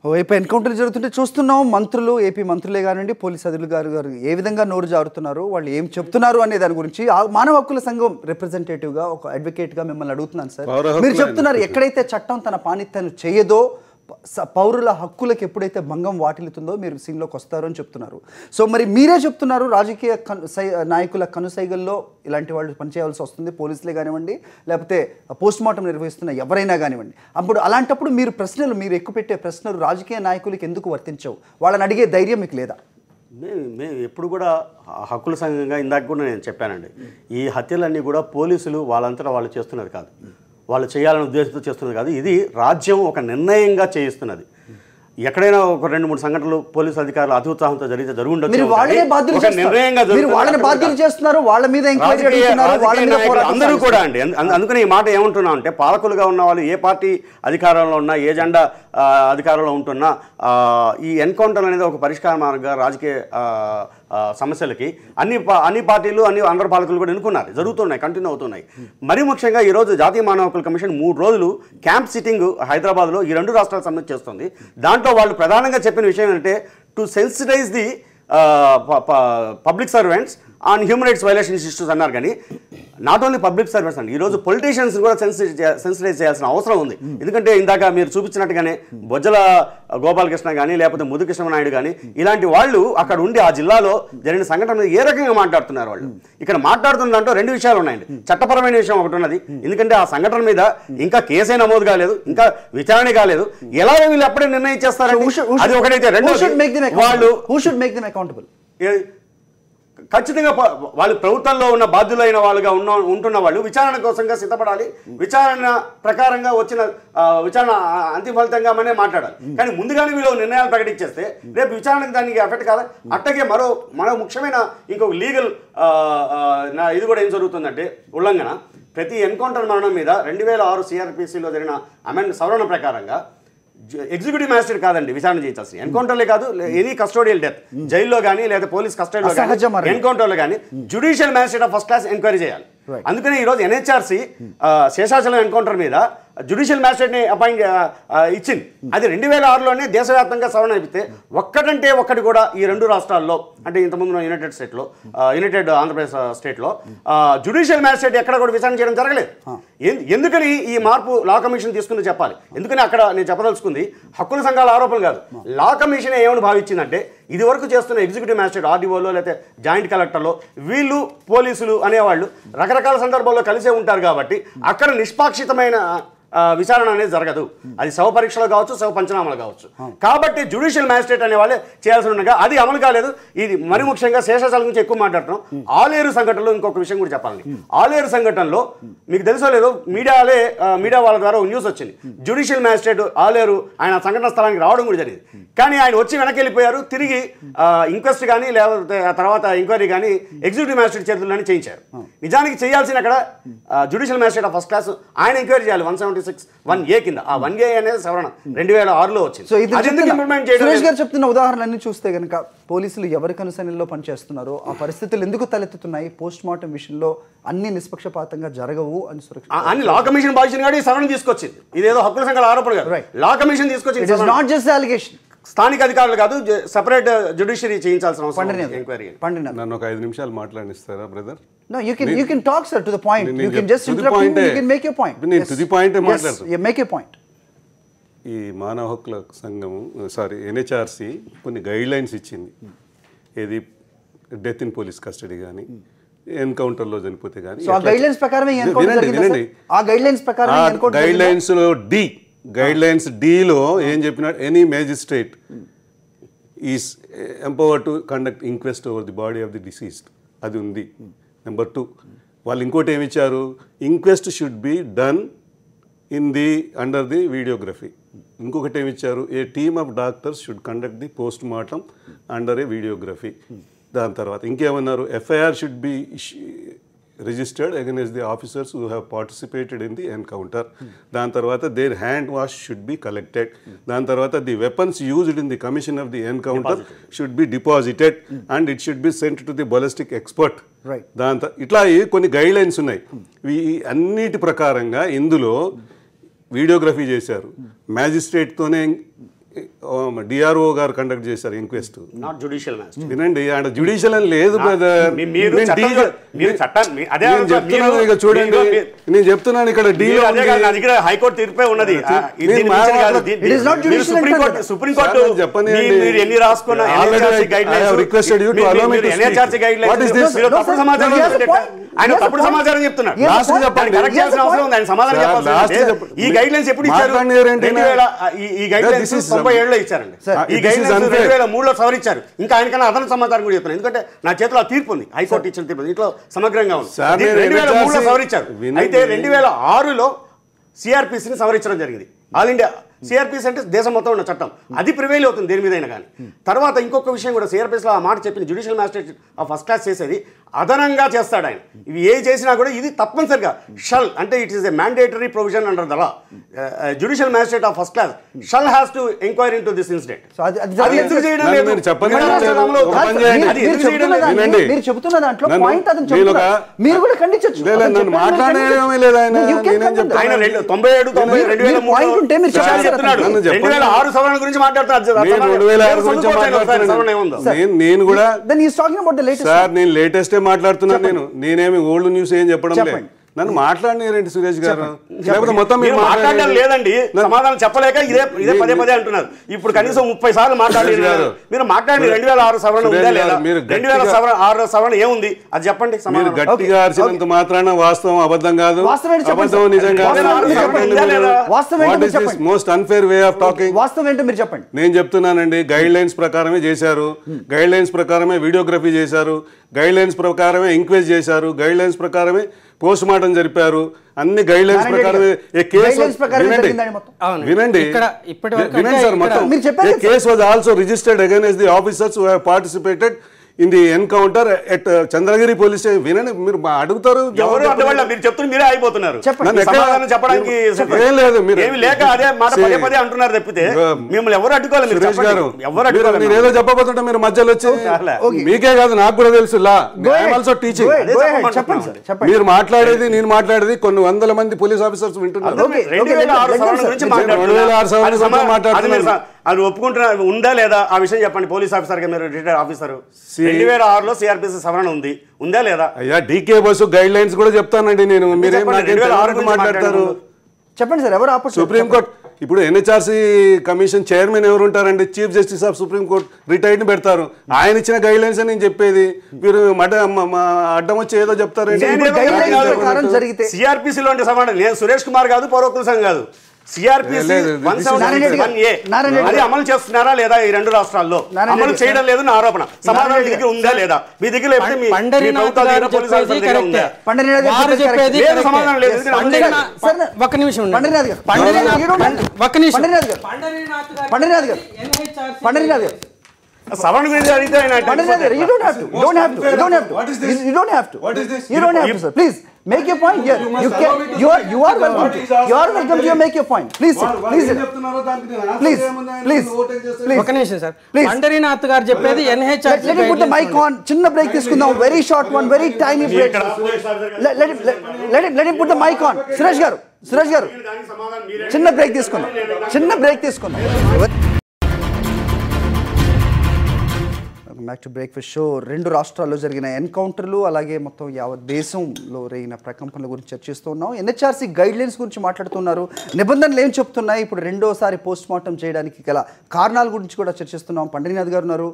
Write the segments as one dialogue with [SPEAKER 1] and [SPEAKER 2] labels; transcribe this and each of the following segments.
[SPEAKER 1] ఓవైపు ఎన్కౌంటర్ జరుగుతుంటే చూస్తున్నాం. మంత్రులు, ఏపీ మంత్రులే కానివ్వండి, పోలీస్ అధికారులు గారు ఏ విధంగా నోరు జారుతున్నారు, వాళ్ళు ఏం చెప్తున్నారు అనే దాని గురించి మానవ హక్కుల సంఘం రిప్రజెంటేటివ్గా, ఒక అడ్వకేట్గా మిమ్మల్ని అడుగుతున్నాను సార్. మీరు చెప్తున్నారు ఎక్కడైతే చట్టం తన పానిత్యాన్ని చేయదో, పౌరుల హక్కులకు ఎప్పుడైతే భంగం వాటిల్లుతుందో మీరు సీన్లోకి వస్తారు అని చెప్తున్నారు. సో మరి మీరే చెప్తున్నారు రాజకీయ నాయకుల కనుసైగల్లో ఇలాంటి వాళ్ళు పనిచేయాల్సి వస్తుంది, పోలీసులే కానివ్వండి లేకపోతే పోస్ట్ మార్టం నిర్వహిస్తున్న ఎవరైనా కానివ్వండి. అప్పుడు అలాంటప్పుడు మీరు ఎక్కుపెట్టే ప్రశ్నలు రాజకీయ నాయకులకి ఎందుకు వర్తించవు? వాళ్ళని అడిగే ధైర్యం మీకు లేదా?
[SPEAKER 2] మేము ఎప్పుడు కూడా హక్కుల సంఘంగా ఇందాక కూడా నేను చెప్పానండి, ఈ హత్యలన్నీ కూడా పోలీసులు వాళ్ళంతటా వాళ్ళు చేస్తున్నది కాదు, వాళ్ళు చేయాలనే ఉద్దేశంతో చేస్తున్నది కాదు. ఇది రాజ్యం ఒక నిర్ణయంగా చేయిస్తున్నది. ఎక్కడైనా ఒక 2-3 సంఘటనలు పోలీసు అధికారులు అతి ఉత్సాహంతో జరిగితే జరుగుండొచ్చు. అందరూ కూడా అండి. అందుకని ఈ మాట ఏమంటున్నాం అంటే, పాలకులుగా ఉన్న వాళ్ళు ఏ పార్టీ అధికారంలో ఉన్నా, ఏ జెండా అధికారంలో ఉంటున్నా, ఈ ఎన్కౌంటర్ అనేది ఒక పరిష్కార మార్గంగా రాజకీయ సమస్యలకి అన్ని పార్టీలు అందరు పాలకులు కూడా ఎన్నుకున్నారు, జరుగుతున్నాయి, కంటిన్యూ అవుతున్నాయి. మరీ ముఖ్యంగా ఈరోజు జాతీయ మానవ హక్కుల కమిషన్ 3 రోజులు క్యాంప్ సిట్టింగ్ హైదరాబాద్లో ఈ 2 రాష్ట్రాలకు సంబంధించి చేస్తుంది. దాంట్లో వాళ్ళు ప్రధానంగా చెప్పిన విషయం ఏంటంటే, to sensitise the public servants on human rights violations issues అన్నారు. కానీ నాట్ ఓన్లీ పబ్లిక్ సర్వెంట్స్ అండి, ఈరోజు పొలిటీషియన్స్ కూడా సెన్సిటైజ్ చేయాల్సిన అవసరం ఉంది. ఎందుకంటే ఇందాక మీరు చూపించినట్టుగానే బొజ్జల గోపాలకృష్ణ కానీ లేకపోతే ముదుకృష్ణనాయుడు కానీ ఇలాంటి వాళ్ళు అక్కడ ఉండి ఆ జిల్లాలో జరిగిన సంఘటన మీద ఏ రకంగా మాట్లాడుతున్నారు వాళ్ళు. ఇక్కడ మాట్లాడుతున్న దాంట్లో 2 విషయాలు ఉన్నాయండి. చట్టపరమైన విషయం ఒకటి ఉన్నది, ఎందుకంటే ఆ సంఘటన మీద ఇంకా కేసే నమోదు కాలేదు, ఇంకా విచారణ కాలేదు. ఎలా వీళ్ళు ఎప్పుడే నిర్ణయం చేస్తారండి? అది ఒకటైతే. వాళ్ళు ఖచ్చితంగా వాళ్ళు ప్రభుత్వంలో ఉన్న బాధ్యులైన వాళ్ళుగా ఉంటున్న వాళ్ళు విచారణ కోసంగా సిద్ధపడాలి. విచారణ ప్రకారంగా వచ్చిన విచారణ అంతిమ ఫలితంగా మాట్లాడాలి. కానీ ముందుగానే వీళ్ళు నిర్ణయాలు ప్రకటించేస్తే రేపు విచారణకు దానికి ఎఫెక్ట్ కాదా? అట్టగే మరో ముఖ్యమైన ఇంకొక లీగల్ ఇది కూడా ఏం జరుగుతుందంటే, ఉల్లంఘన ప్రతి ఎన్కౌంటర్ మరణం మీద 2006 CRPCలో జరిగిన సవరణ ప్రకారంగా ఎగ్జిక్యూటివ్ మ్యాజిస్ట్రేట్ కాదండి విచారణ చేయించాల్సింది. ఎన్కౌంటర్లే కాదు, ఎనీ కస్టోడియల్ డెత్ జైల్లో కానీ లేదా పోలీస్ కస్టడీలో కానీ ఎన్కౌంటర్లో కానీ judicial magistrate of first class enquiry చేయాలి. అందుకనే ఈరోజు NHRC శేషాచలం ఎన్కౌంటర్ మీద జ్యుడిషియల్ మ్యాజిస్ట్రేట్ని అపాయింట్ ఇచ్చింది. అది 2006లోనే దేశవ్యాప్తంగా సవరణ అయిపోతే ఒక్కటంటే ఒక్కటి కూడా ఈ 2 రాష్ట్రాల్లో, అంటే ఇంతకుముందు యునైటెడ్ ఆంధ్రప్రదేశ్ స్టేట్లో జ్యుడిషియల్ మ్యాజిస్ట్రేట్ ఎక్కడ కూడా విచారణ చేయడం జరగలేదు. ఎందుకని ఈ మార్పు లా కమిషన్ తీసుకుంది చెప్పాలి. ఎందుకని అక్కడ నేను చెప్పదలుచుకుంది హక్కుల సంఘాల ఆరోపణలు కాదు, లా కమిషన్ ఏమని భావించిందంటే, ఇది వరకు చేస్తున్న ఎగ్జిక్యూటివ్ మ్యాజిస్ట్రేట్ RDOలో లేకపోతే జాయింట్ కలెక్టర్లో వీళ్ళు పోలీసులు అనేవాళ్ళు రకరకాల సందర్భాల్లో కలిసే ఉంటారు కాబట్టి అక్కడ నిష్పాక్షితమైన విచారణ అనేది జరగదు. అది శవ పరీక్షలు కావచ్చు, శవ పంచనామాలు కావచ్చు. కాబట్టి జ్యుడిషియల్ మ్యాజిస్ట్రేట్ అనే వాళ్ళే చేయాల్సి ఉండగా అది అమలు కాలేదు. ఇది మరి ముఖ్యంగా శేషాచలం గురించి ఎక్కువ మాట్లాడుతున్నాం. ఆలేరు సంఘటనలో ఇంకొక విషయం కూడా చెప్పాలండి. ఆలేరు సంఘటనలో మీకు తెలుసో లేదో మీడియా వాళ్ళ ద్వారా న్యూస్ వచ్చింది. జ్యుడిషియల్ మ్యాజిస్ట్రేట్ ఆలేరు ఆయన సంఘటన స్థలానికి రావడం కూడా జరిగింది. కానీ ఆయన వచ్చి వెనక్కి వెళ్ళిపోయారు. తిరిగి ఇంక్వెస్ట్ కానీ లేకపోతే ఆ తర్వాత ఎంక్వైరీ కానీ ఎగ్జిక్యూటివ్ మ్యాజిస్ట్రేట్ చేతుల్లోనే చేయించారు. నిజానికి చేయాల్సిన అక్కడ judicial magistrate of first class ఆయన ఎంక్వైరీ చేయాలి 176(1)A కింద. ఆ 1A అనేది సవరణ 2006లో వచ్చింది.
[SPEAKER 1] సో ఇది సురేష్ గారు చెప్తున్న ఉదాహరణలన్నీ చూస్తే కనుక పోలీసులు ఎవరి కనుసైన్యంలో పనిచేస్తున్నారో ఆ పరిస్థితులు ఎందుకు తలెత్తుతున్నాయి? పోస్ట్ మార్టం విషయంలో అన్ని నిష్పక్షపాతంగా జరగవు అని
[SPEAKER 2] లా కమిషన్ భావించిన కానీ సవరణ తీసుకొచ్చింది. ఇదేదో హక్కుల సంఘాల ఆరోపణ కాదు, లా కమిషన్ తీసుకొచ్చింది.
[SPEAKER 1] Not just allegation.
[SPEAKER 2] స్థానిక అధికారులు కాదు, సెపరేట్ జ్యుడిషియరీ చేయించాల్సిన అవసరం.
[SPEAKER 3] నన్ను ఒక 5 నిమిషాలు మాట్లాడిస్తారా brother?
[SPEAKER 1] No, you can talk, sir, to the point. You can just interrupt me, you can make your point.
[SPEAKER 3] నేను టు ది పాయింట్ మాట్లాడతాను.
[SPEAKER 1] Yes, make your point.
[SPEAKER 3] ఈ మానవ హక్కుల సంఘము NHRC కొన్ని గైడ్ లైన్స్ ఇచ్చింది. ఏది డెత్ ఇన్ పోలీస్ కస్టడీ కానీ, ఎన్కౌంటర్లో చనిపోతే కానీ.
[SPEAKER 1] సో ఆ గైడ్ లైన్స్ ప్రకారమే
[SPEAKER 3] గైడ్ లైన్స్లో గైడ్ లైన్స్ Dలో ఏం చెప్పినాడు, any magistrate is empowered to conduct inquest over the body of the deceased. అది ఉంది. నెంబర్ 2 వాళ్ళు ఇంకోటి ఏమి ఇచ్చారు, inquest should be done in the under the videography. ఇంకొకటి ఏమి ఇచ్చారు, a team of doctors should conduct the post mortem under a videography. దాని తర్వాత ఇంకేమన్నారు, FIR should be registered against the officers who have participated in the encounter. దాని తర్వాత their hand wash should be collected. దాని తర్వాత the weapons used in the commission of the encounter should be deposited and it should be sent to the ballistic expert. దాంతో ఇట్లా కొన్ని guide lines ఉన్నాయి. ఈ అన్నిటి ప్రకారంగా ఇందులో వీడియోగ్రఫీ చేశారు, మ్యాజిస్ట్రేట్తోనే డిఆర్ఓ గారు కండక్ట్ చేశారు ఇంక్వెస్ట్.
[SPEAKER 2] Not judicial magistrate.
[SPEAKER 3] వినండి, అంటే జ్యుడిషియల్ అని లేదు బ్రదర్.
[SPEAKER 2] మీరు చట్టాన్ని అదే
[SPEAKER 3] చెప్తున్నాను, ఇక చూడండి నేను చెప్తున్నాను ఇక్కడ
[SPEAKER 2] హైకోర్టు తీర్పే ఉన్నది. సుప్రీంకోర్టు మీరు ఎన్ని రాసుకున్నా తప్పుడు సమాచారం ఆయన తప్పుడు సమాచారం చెప్తున్నాడు. కరెక్ట్ చేయాల్సిన అవసరం ఉంది. ఆయన సమాధానం చెప్పాల్సి ఈ గైడ్ లైన్స్ ఎప్పుడు ఇచ్చారు? ఈ గైడ్ లైన్స్ 97లో ఇచ్చారండి. ఈ గైడ్ లైన్స్ 2003లో సవరించారు. ఇంకా ఆయనకన్నా అదన సమాచారం కూడా చెప్తున్నాను, ఎందుకంటే నా చేతిలో ఆ తీర్పు ఉంది, హైకోర్టు ఇచ్చిన తీర్పు ఇంట్లో సమగ్రంగా ఉంది. 2003లో సవరించారు. అయితే 2006లో సిఆర్పిసిని సవరించడం జరిగింది. ఆల్ ఇండియా సిఆర్పిసి అంటే దేశం మొత్తం ఉన్న చట్టం, అది ప్రివైల్ అవుతుంది దేని మీదైనా కానీ. తర్వాత ఇంకొక విషయం కూడా సిఆర్పిసిలో ఆ మాట చెప్పిన judicial magistrate of first class చేసేది అదనంగా చేస్తాడు ఆయన. ఇవి ఏ చేసినా కూడా ఇది తప్పనిసరిగా షల్ అంటే it is a mandatory provision under the law. Judicial magistrate of first class shall has to enquiry into this incident.
[SPEAKER 3] నేను కూడా నేను లేటెస్ట్ మాట్లాడుతున్నాను. నేనేమి ఓల్డ్ న్యూస్ ఏం చెప్పడం లేదు. నన్ను మాట్లాడినారేంటి సురేష్ గారు? లేకపోతే మొత్తం మీరు
[SPEAKER 2] మాట్లాడడం లేదండి, సమాధానం చెప్పలేక ఇదే పదే పదే అంటున్నారు. ఇప్పుడు కనీసం 30 సార్లు మాట్లాడారు. మీరు మాట్లాడి 2006 సవరణ ఉందా లేదా? 2006 సవరణ ఏముంది అది చెప్పండి.
[SPEAKER 3] మీరు గట్టిగా అరిచినంత మాత్రాన వాస్తవం అబద్ధం కాదు, అబద్ధం నిజం కాదు. Most unfair way of talking.
[SPEAKER 1] వాస్తవం ఏంటో మీరు చెప్పండి.
[SPEAKER 3] నేను చెప్తున్నానండి, గైడ్ లైన్స్ ప్రకారమే చేశారు, గైడ్ లైన్స్ ప్రకారమే వీడియోగ్రఫీ చేశారు, గైడ్ లైన్స్ ప్రకారమే ఎంక్వైరీ చేశారు, గైడ్ లైన్స్ ప్రకారమే పోస్ట్ మార్టం జరిపారు. అన్ని గైడ్ లైన్స్ ప్రకారమే వినండి సార్. మొత్తం case was also registered against the officers who have participated in the encounter at Chandragiri police station. వినండి, మీరు అడుగుతారు,
[SPEAKER 2] మీరు చెప్తున్నారు, మీరే అయిపోతున్నారు. చెప్పడానికి
[SPEAKER 3] ఏం లేదు, మీరు
[SPEAKER 2] లేక అదే మాట పదే పదే అంటున్నారు తప్పితే మిమ్మల్ని ఎవరు అడ్డుకోవాలి.
[SPEAKER 3] సురేష్ గారు, మీరు ఏదో చెప్పబోతుంటే మీరు మధ్యలో వచ్చి, మీకే కాదు నాకు కూడా తెలుసు, లా ఐఎమ్ ఆల్సో టీచింగ్. మీరు మాట్లాడేది నేను మాట్లాడేది కొన్ని వందల మంది పోలీస్ ఆఫీసర్స్ వింటున్నారు.
[SPEAKER 2] 2006 సవరణ మాట్లాడుతున్నారు. అది ఒప్పుకుంటున్నా ఉందా లేదా ఆ విషయం చెప్పండి. పోలీస్ ఆఫీసర్ గా మీరు రిటైర్డ్ ఆఫీసర్, 2006లో సిఆర్పిసి సవరణ ఉందా లేదా?
[SPEAKER 3] అయ్యా డీకే బస్సు గైడ్ లైన్స్ కూడా చెప్తానండి నేను. మీరేం మాట్లాడతారు
[SPEAKER 1] చెప్పండి సార్. ఎవరు
[SPEAKER 3] సుప్రీంకోర్టు ఇప్పుడు ఎన్హెచ్ఆర్సీ కమిషన్ చైర్మన్ ఎవరు ఉంటారండి? Chief justice of supreme court retired పెడతారు. ఆయన ఇచ్చిన గైడ్ లైన్స్ అని నేను చెప్పేది. మీరు అడ్డం వచ్చి ఏదో చెప్తారండి.
[SPEAKER 2] సిఆర్పిసి లాంటి సవరణ నేను సురేష్ కుమార్ కాదు, పౌరకుల సంఘం కాదు, సిఆర్పిసి 171A అది అమలు చేస్తున్నారా లేదా ఈ రెండు రాష్ట్రాల్లో? అమలు చేయడం లేదు నా ఆరోపణ. సమాధానం మీ దగ్గర ఉందా లేదా? మీ దగ్గర సమాధానం లేదు. సవరణ గురించి అడిగితే
[SPEAKER 1] make your point here. You are welcome to make your point. Please.
[SPEAKER 4] ఒక నిమిషం సార్. పండరీనాథ్ గారు చెప్పేది NHRC.
[SPEAKER 1] Let me put the mic on. చిన్న బ్రేక్ తీసుకుందాం. Very short one, very tiny break. Let him put the mic on. Suresh గారు చిన్న break తీసుకుందాం. Back to breakfast show. రెండు రాష్ట్రాల్లో జరిగిన ఎన్కౌంటర్లు అలాగే మొత్తం యావత్ దేశంలో రేగిన ప్రకంపనల గురించి చర్చిస్తూ ఉన్నాం. ఎన్హెచ్ఆర్సీ గైడ్ లైన్స్ గురించి మాట్లాడుతున్నారు. నిబంధనలు ఏం చెప్తున్నాయి, ఇప్పుడు రెండోసారి పోస్ట్ మార్టం చేయడానికి గల కారణాల గురించి కూడా చర్చిస్తున్నాం. పండరీనాథ్ గారు ఉన్నారు,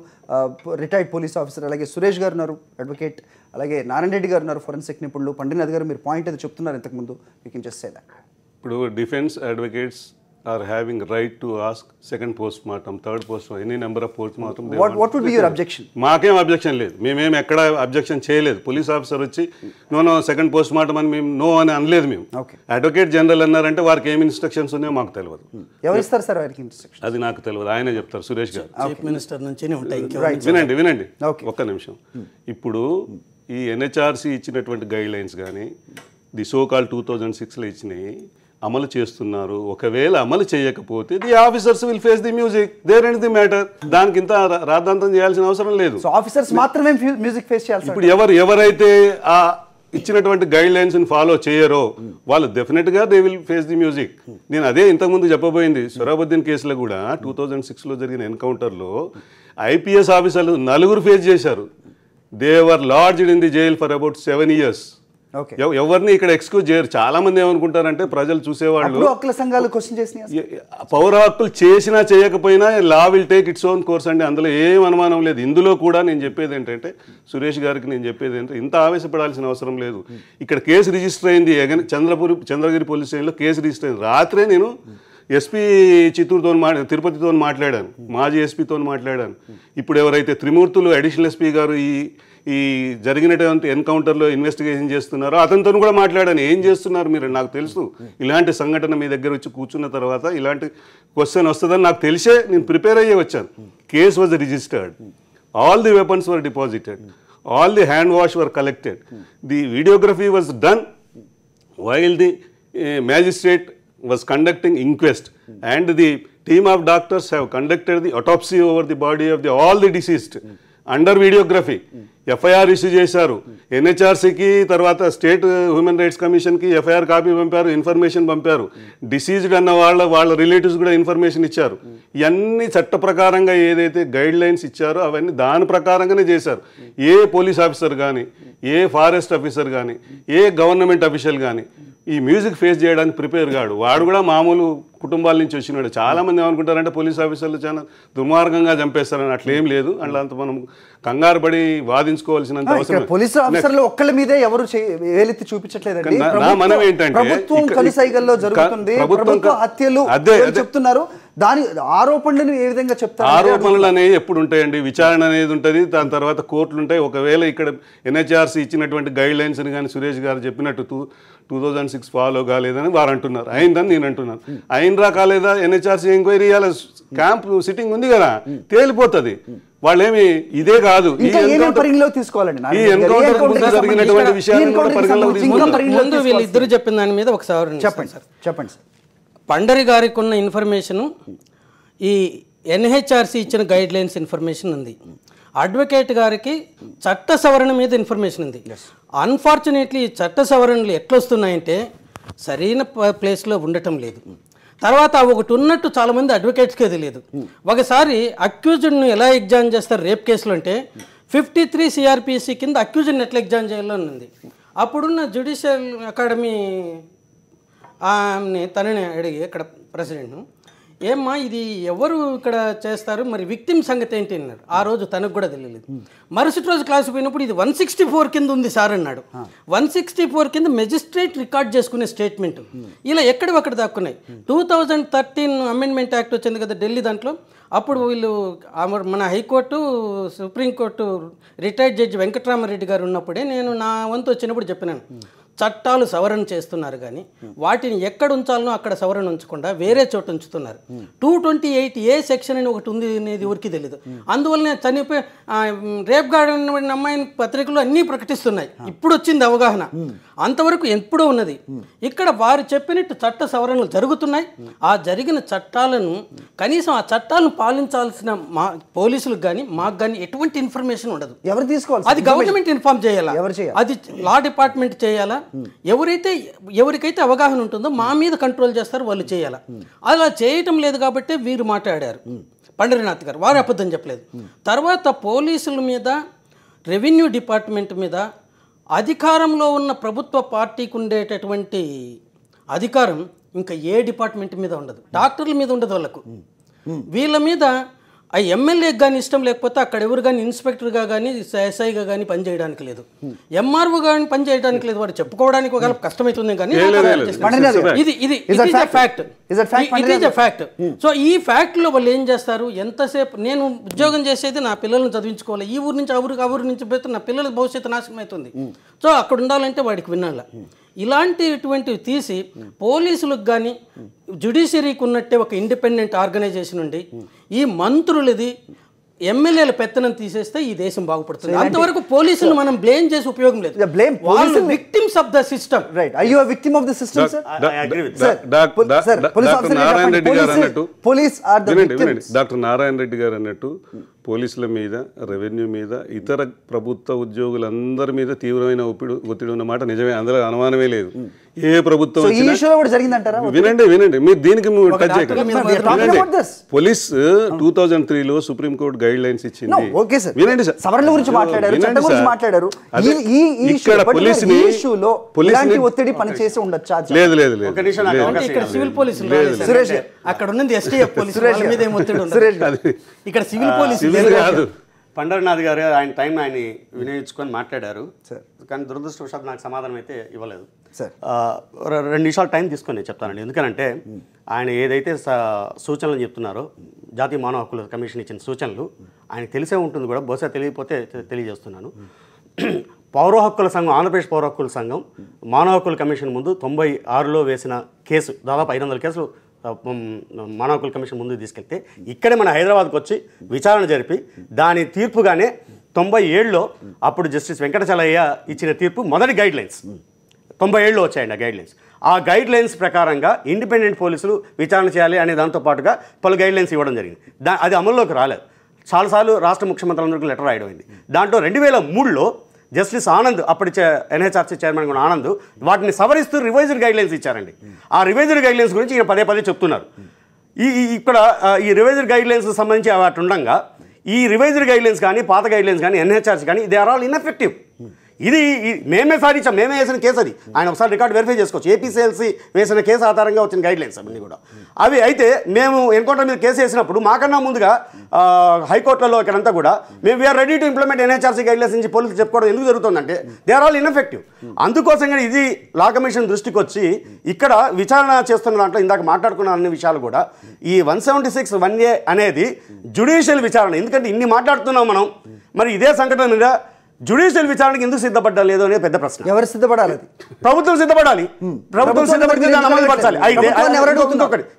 [SPEAKER 1] రిటైర్డ్ పోలీస్ ఆఫీసర్, అలాగే సురేష్ గారు ఉన్నారు, అడ్వకేట్, అలాగే నారాయణ రెడ్డి గారు ఉన్నారు, ఫోరెన్సిక్ నిపుణులు. పండరీనాథ్ గారు మీరు పాయింట్ ఏదో చెప్తున్నారు ఇంతకుముందు, you can just say that.
[SPEAKER 3] ఇప్పుడు defence advocates are having right to ask second postmortem, third postmortem, any number of postmortem.
[SPEAKER 1] What would be your objection?
[SPEAKER 3] మాకేం అబ్జెక్షన్ లేదు, మేమేం ఎక్కడ అబ్జెక్షన్ చేయలేదు. పోలీస్ ఆఫీసర్ వచ్చి నో సెకండ్ పోస్ట్ మార్టం అని మేము no అని అనలేదు. మేము అడ్వకేట్ జనరల్ అన్నారంటే వారికి ఏమి ఇన్స్ట్రక్షన్స్ ఉన్నాయో మాకు తెలియదు.
[SPEAKER 1] ఎవరు ఇస్తారు సార్ వారికి ఇన్స్ట్రక్షన్స్?
[SPEAKER 3] అది నాకు తెలియదు, ఆయనే చెప్తారు, సురేష్ గారు.
[SPEAKER 4] చీఫ్ మినిస్టర్ నుంచి
[SPEAKER 3] వినండి ఒక్క నిమిషం. ఇప్పుడు ఈ ఎన్హెచ్ఆర్సీ ఇచ్చినటువంటి గైడ్ లైన్స్ కానీ ది సో కాల్ 2006లో ఇచ్చినాయి అమలు చేస్తున్నారు. ఒకవేళ అమలు చేయకపోతే the officers will face the music, there end the matter. దానికి ఇంత రాద్ధాంతం చేయాల్సిన అవసరం లేదు.
[SPEAKER 1] సో ఆఫీసర్స్ మాత్రమే మ్యూజిక్ ఫేస్ చేయాలి.
[SPEAKER 3] ఇప్పుడు ఎవరైతే ఇచ్చినటువంటి గైడ్ లైన్స్ని ఫాలో చేయరో వాళ్ళు డెఫినెట్గా they will face the music. నేను అదే ఇంతకుముందు చెప్పబోయింది. సొరాబుద్దీన్ కేసులో కూడా 2006లో జరిగిన ఎన్కౌంటర్లో ఐపీఎస్ ఆఫీసర్లు 4 ఫేస్ చేశారు. They were lodged in the jail for about 7 years. ఎవరిని ఇక్కడ ఎక్స్క్యూజ్ చేయరు. చాలా మంది ఏమనుకుంటారంటే ప్రజలు చూసేవాళ్ళు
[SPEAKER 1] హక్కుల సంఘాలు క్వశ్చన్ చేసినాయి.
[SPEAKER 3] పౌర హక్కులు చేసినా చేయకపోయినా law will take its own course అండి. అందులో ఏం అనుమానం లేదు. ఇందులో కూడా నేను చెప్పేది ఏంటంటే సురేష్ గారికి నేను చెప్పేది ఏంటంటే ఇంత ఆవేశపడాల్సిన అవసరం లేదు. ఇక్కడ కేసు రిజిస్టర్ అయింది. చంద్రగిరి పోలీస్ స్టేషన్లో కేసు రిజిస్టర్ అయింది. రాత్రే నేను ఎస్పీ చిత్తూరుతో తిరుపతితో మాట్లాడాను, మాజీ ఎస్పీతో మాట్లాడాను. ఇప్పుడు ఎవరైతే త్రిమూర్తులు అడిషనల్ ఎస్పీ గారు ఈ జరిగినటువంటి ఎన్కౌంటర్లో ఇన్వెస్టిగేషన్ చేస్తున్నారో అతనితో కూడా మాట్లాడాను. ఏం చేస్తున్నారు మీరు? నాకు తెలుసు ఇలాంటి సంఘటన మీ దగ్గర వచ్చి కూర్చున్న తర్వాత ఇలాంటి క్వశ్చన్ వస్తుందని నాకు తెలిసే నేను ప్రిపేర్ అయ్యే వచ్చాను. Case was registered, all the weapons were deposited, all the hand wash were collected, the videography was done while the magistrate was conducting inquest and the team of doctors have conducted the autopsy over the body of all the deceased under videography. FIR issue చేశారు. ఎన్హెచ్ఆర్సీకి తర్వాత state human rights కమిషన్కి FIR copy పంపారు, information పంపారు. Diseased అన్న వాళ్ళ relatives కూడా information ఇచ్చారు. ఇవన్నీ చట్ట ప్రకారంగా ఏదైతే గైడ్ లైన్స్ ఇచ్చారో అవన్నీ దాని ప్రకారంగానే చేశారు. ఏ పోలీస్ ఆఫీసర్ కానీ, ఏ ఫారెస్ట్ ఆఫీసర్ కానీ, ఏ గవర్నమెంట్ అఫీషియల్ కానీ ఈ మ్యూజిక్ ఫేస్ చేయడానికి ప్రిపేర్ కాడు. వాడు కూడా మామూలు కుటుంబాల నుంచి వచ్చినాడు. చాలా మంది ఏమనుకుంటారంటే పోలీస్ ఆఫీసర్లు చాలా దుర్మార్గంగా చంపేస్తారని. అట్లేం లేదు. అట్లా అంత మనం కంగారు పడి వాదించుకోవాల్సినంత అవసరం.
[SPEAKER 1] పోలీసు ఆఫీసర్లు ఒక్కళ్ళ మీదే ఎవరు వేలెత్తి చూపించట్లేదండి.
[SPEAKER 3] నా మనం ఏంటంటే
[SPEAKER 1] ప్రభుత్వం కనుసైగల్లో జరుగుతుంది, ప్రభుత్వ హత్యలు చెప్తున్నారు. దాని ఆరోపణలను ఏ విధంగా చెప్తారు?
[SPEAKER 3] ఆరోపణలు అనేవి ఎప్పుడు ఉంటాయండి? విచారణ అనేది ఉంటుంది, దాని తర్వాత కోర్టులు ఉంటాయి. ఒకవేళ ఇక్కడ ఎన్హెచ్ఆర్సీ ఇచ్చినటువంటి గైడ్ లైన్స్ కానీ సురేష్ గారు చెప్పినట్టు 2006 ఫాలో కాలేదని వారు అంటున్నారు. అయిందని నేను అంటున్నాను. అయినరా కాలేదా? ఎన్హెచ్ఆర్సీ ఎంక్వైరీ ఇవ్వాలి. క్యాంప్ సిట్టింగ్ ఉంది కదా, తేలిపోతుంది. వాళ్ళేమి ఇదే కాదు ఈ ఎన్కౌంటర్ ముందు జరిగినటువంటి విషయాన్ని
[SPEAKER 4] వీళ్ళిద్దరు చెప్పిన దాని మీద ఒకసారి
[SPEAKER 1] చెప్పండి.
[SPEAKER 4] పండరి గారికి ఉన్న ఇన్ఫర్మేషను ఈ ఎన్హెచ్ఆర్సీ ఇచ్చిన గైడ్ లైన్స్ ఇన్ఫర్మేషన్ ఉంది. అడ్వకేట్ గారికి చట్ట సవరణ మీద ఇన్ఫర్మేషన్ ఉంది. అన్ఫార్చునేట్లీ చట్ట సవరణలు ఎట్లొస్తున్నాయంటే సరైన ప్లేస్లో ఉండటం లేదు. తర్వాత ఒకటి ఉన్నట్టు చాలామంది అడ్వకేట్స్కే తెలియదు. ఒకసారి అక్యూజ్డ్ను ఎలా ఎగ్జామిన్ చేస్తారు రేప్ కేసులు అంటే 53 CRPC కింద అక్యూజ్డ్ని ఎట్లా ఎగ్జామిన్ చేయాలని ఉంది. అప్పుడున్న జ్యుడిషియల్ అకాడమీ తనని అడిగి ఇక్కడ ప్రెసిడెంట్ను, ఏమ్మా ఇది ఎవరు ఇక్కడ చేస్తారు, మరి విక్టిమ్ సంగతి ఏంటి అన్నాడు. ఆ రోజు తనకు కూడా తెలియలేదు. మరుసటి రోజు క్లాసు పోయినప్పుడు ఇది 164 కింద ఉంది సార్ అన్నాడు. 164 కింద మెజిస్ట్రేట్ రికార్డ్ చేసుకునే స్టేట్మెంట్ ఇలా ఎక్కడొక్కడ దాక్కున్నాయి. 2013 అమెండ్మెంట్ యాక్ట్ వచ్చింది కదా ఢిల్లీ, దాంట్లో అప్పుడు వీళ్ళు మన high court supreme court retired judge Venkataramareddy గారు ఉన్నప్పుడే నేను నా వంతు వచ్చినప్పుడు చెప్పినాను, చట్టాలు సవరణ చేస్తున్నారు కానీ వాటిని ఎక్కడ ఉంచాలనో అక్కడ సవరణ ఉంచకుండా వేరే చోట ఉంచుతున్నారు. 228A సెక్షన్ అని ఒకటి ఉంది అనేది ఎవరికి తెలియదు. అందువల్లనే చనిపోయి రేప్ గార్డెన్ అమ్మాయిని పత్రికలు అన్నీ ప్రకటిస్తున్నాయి. ఇప్పుడు వచ్చింది అవగాహన, అంతవరకు ఎప్పుడూ ఉన్నది. ఇక్కడ వారు చెప్పినట్టు చట్ట సవరణలు జరుగుతున్నాయి. ఆ జరిగిన చట్టాలను కనీసం ఆ చట్టాలను పాలించాల్సిన మా పోలీసులకు కానీ మాకు కానీ ఎటువంటి ఇన్ఫర్మేషన్ ఉండదు.
[SPEAKER 1] ఎవరు తీసుకోవాలి?
[SPEAKER 4] అది గవర్నమెంట్ ఇన్ఫార్మ్ చేయాలా, అది లా డిపార్ట్మెంట్ చేయాలా, ఎవరికైతే అవగాహన ఉంటుందో మా మీద కంట్రోల్ చేస్తారు వాళ్ళు చేయాలా. అలా చేయటం లేదు కాబట్టి వీరు మాట్లాడారు పండరీనాథ్ గారు, వారు అబద్ధం చెప్పలేదు. తర్వాత పోలీసుల మీద, రెవెన్యూ డిపార్ట్మెంట్ మీద, అధికారంలో ఉన్న ప్రభుత్వ పార్టీకి ఉండేటటువంటి అధికారం ఇంకా ఏ డిపార్ట్మెంట్ మీద ఉండదు. డాక్టర్ల మీద ఉండదు వాళ్ళకు. వీళ్ళ మీద ఆ ఎమ్మెల్యేకి కానీ ఇష్టం లేకపోతే అక్కడ ఎవరు కానీ ఇన్స్పెక్టర్గా కానీ ఎస్ఐగా కానీ పనిచేయడానికి లేదు, ఎంఆర్ఓ కానీ పనిచేయడానికి లేదు. వాడు చెప్పుకోవడానికి ఒకవేళ కష్టమవుతుంది కానీ ఫ్యాక్ట్. సో ఈ ఫ్యాక్ట్లో వాళ్ళు ఏం చేస్తారు, ఎంతసేపు నేను ఉద్యోగం చేసేది నా పిల్లల్ని చదివించుకోవాలి, ఈ ఊరు నుంచి ఆ ఊరు నుంచి పోతే నా పిల్లల భవిష్యత్తు నాశనం అవుతుంది. సో అక్కడ ఉండాలంటే వాడికి వినాల. ఇలాంటిటువంటివి తీసి పోలీసులకు కానీ జ్యుడిషియరీకి ఉన్నట్టే ఒక ఇండిపెండెంట్ ఆర్గనైజేషన్ ఉండి ఈ మంత్రులది ఎమ్మెల్యేల పెత్తనం తీసేస్తే ఈ దేశం బాగుపడుతుంది. అంతవరకు పోలీసులు మనం బ్లేమ్ చేసి ఉపయోగం లేదు. వాళ్ళు victims of the system.
[SPEAKER 1] Right. Are you a victim of the system, sir?
[SPEAKER 3] Doctor Narayana Reddy garu అన్నట్టు police are the victims. Doctor Narayana Reddy garu అన్నట్టు పోలీసుల మీద, రెవెన్యూ మీద, ఇతర ప్రభుత్వ ఉద్యోగులందరి మీద తీవ్రమైన ఒత్తిడి ఉన్నమాట నిజమే, అందులో అనుమానమే లేదు. ఏ ప్రభుత్వం
[SPEAKER 1] ఈ ఇష్యూలో కూడా జరిగిందంటారా?
[SPEAKER 3] వినండి మీరు దీనికి టచ్ చేయకండి. పోలీస్ 2003లో సుప్రీంకోర్టు గైడ్ లైన్స్ ఇచ్చింది. వినండి సార్,
[SPEAKER 1] సవరణల గురించి మాట్లాడారు, చట్టం గురించి మాట్లాడారు.
[SPEAKER 3] ఇక్కడ పోలీసుని
[SPEAKER 1] ఒత్తిడి పని చేసి ఉండొచ్చా?
[SPEAKER 3] లేదు లేదు లేదు,
[SPEAKER 4] ఇక్కడ సివిల్ పోలీసులు అక్కడ ఉన్నది ఎస్టీఎఫ్ పోలీసులు, వాళ్ళ మీద ఏం ఒత్తిడి ఉండదు. ఇక్కడ సివిల్ పోలీసులు
[SPEAKER 3] కాదు.
[SPEAKER 2] పండరనాథ్ గారు ఆయన టైం ఆయన వినియోగించుకొని మాట్లాడారు, కానీ దురదృష్టవశాత్తు నాకు సమాధానం అయితే ఇవ్వలేదు. 2 నిమిషాలు టైం తీసుకొని నేను చెప్తానండి. ఎందుకనంటే ఆయన ఏదైతే సూచనలు చెప్తున్నారో, జాతీయ మానవ హక్కుల కమిషన్ ఇచ్చిన సూచనలు ఆయనకు తెలిసే ఉంటుంది కూడా, బహుశా తెలియకపోతే తెలియజేస్తున్నాను. పౌర హక్కుల సంఘం, ఆంధ్రప్రదేశ్ పౌర హక్కుల సంఘం మానవ హక్కుల కమిషన్ ముందు 96లో వేసిన కేసు, దాదాపు 500 కేసులు మానవ హక్కుల కమిషన్ ముందు తీసుకెళ్తే, ఇక్కడే మన హైదరాబాద్కి వచ్చి విచారణ జరిపి దాని తీర్పుగానే 97లో అప్పుడు జస్టిస్ వెంకటచలయ్య ఇచ్చిన తీర్పు మొదటి గైడ్ లైన్స్ 97లో వచ్చాయండి. ఆ గైడ్ లైన్స్, ఆ గైడ్ లైన్స్ ప్రకారంగా ఇండిపెండెంట్ పోలీసులు విచారణ చేయాలి అనే దాంతో పాటుగా పలు గైడ్ లైన్స్ ఇవ్వడం జరిగింది. అది అమల్లోకి రాలేదు. చాలాసార్లు రాష్ట్ర ముఖ్యమంత్రులందరికీ లెటర్ రాయడం అయింది. దాంట్లో 2003లో జస్టిస్ ఆనంద్, అప్పటి ఎన్హెచ్ఆర్సీ చైర్మన్ కూడా ఆనంద్, వాటిని సవరిస్తూ రివైజ్డ్ గైడ్ లైన్స్ ఇచ్చారండి. ఆ రివైజ్డ్ గైడ్ లైన్స్ గురించి ఈయన పదే చెప్తున్నారు. ఇక్కడ ఈ రివైజ్డ్ గైడ్ లైన్స్ సంబంధించి వాటి ఉండగా, ఈ రివైజ్డ్ గైడ్ లైన్స్ కానీ, పాత గైడ్ లైన్స్ కానీ, ఎన్హెచ్ఆర్సీ కానీ, దే ఆర్ ఆల్ ఇన్ఎఫెక్టివ్. ఇది మేమే సాధించాం, మేమే వేసిన కేసు అది. ఆయన ఒకసారి రికార్డు వెరిఫై చేసుకోవచ్చు. ఏపీసీఎల్సీ వేసిన కేసు ఆధారంగా వచ్చిన గైడ్ లైన్స్ అవన్నీ కూడా. అవి అయితే మేము ఎన్కౌంటర్ మీద కేసు వేసినప్పుడు మాకన్నా ముందుగా హైకోర్టులలో ఇక్కడంతా కూడా మేము we are ready to implement NHRC guidelines నుంచి పోలీసులు చెప్పుకోవడం ఎందుకు జరుగుతుందంటే దే ఆర్ ఆల్ ఇన్ఎఫెక్టివ్. అందుకోసంగా ఇది లా కమిషన్ దృష్టికి వచ్చి ఇక్కడ విచారణ చేస్తున్న దాంట్లో ఇందాక మాట్లాడుకున్న అన్ని విషయాలు కూడా ఈ 176(1A) అనేది జ్యుడిషియల్ విచారణ. ఎందుకంటే ఇన్ని మాట్లాడుతున్నాం మనం, మరి ఇదే సంఘటన మీద జ్యుడిషియల్ విచారణకి ఎందుకు సిద్ధపడలేదు అనే పెద్ద ప్రశ్న.
[SPEAKER 1] ఎవరు సిద్ధపడాలి?
[SPEAKER 2] ప్రభుత్వం సిద్ధపడాలి. ప్రభుత్వం సిద్ధపడితే దాన్ని అమలు పరచాలి. అయితే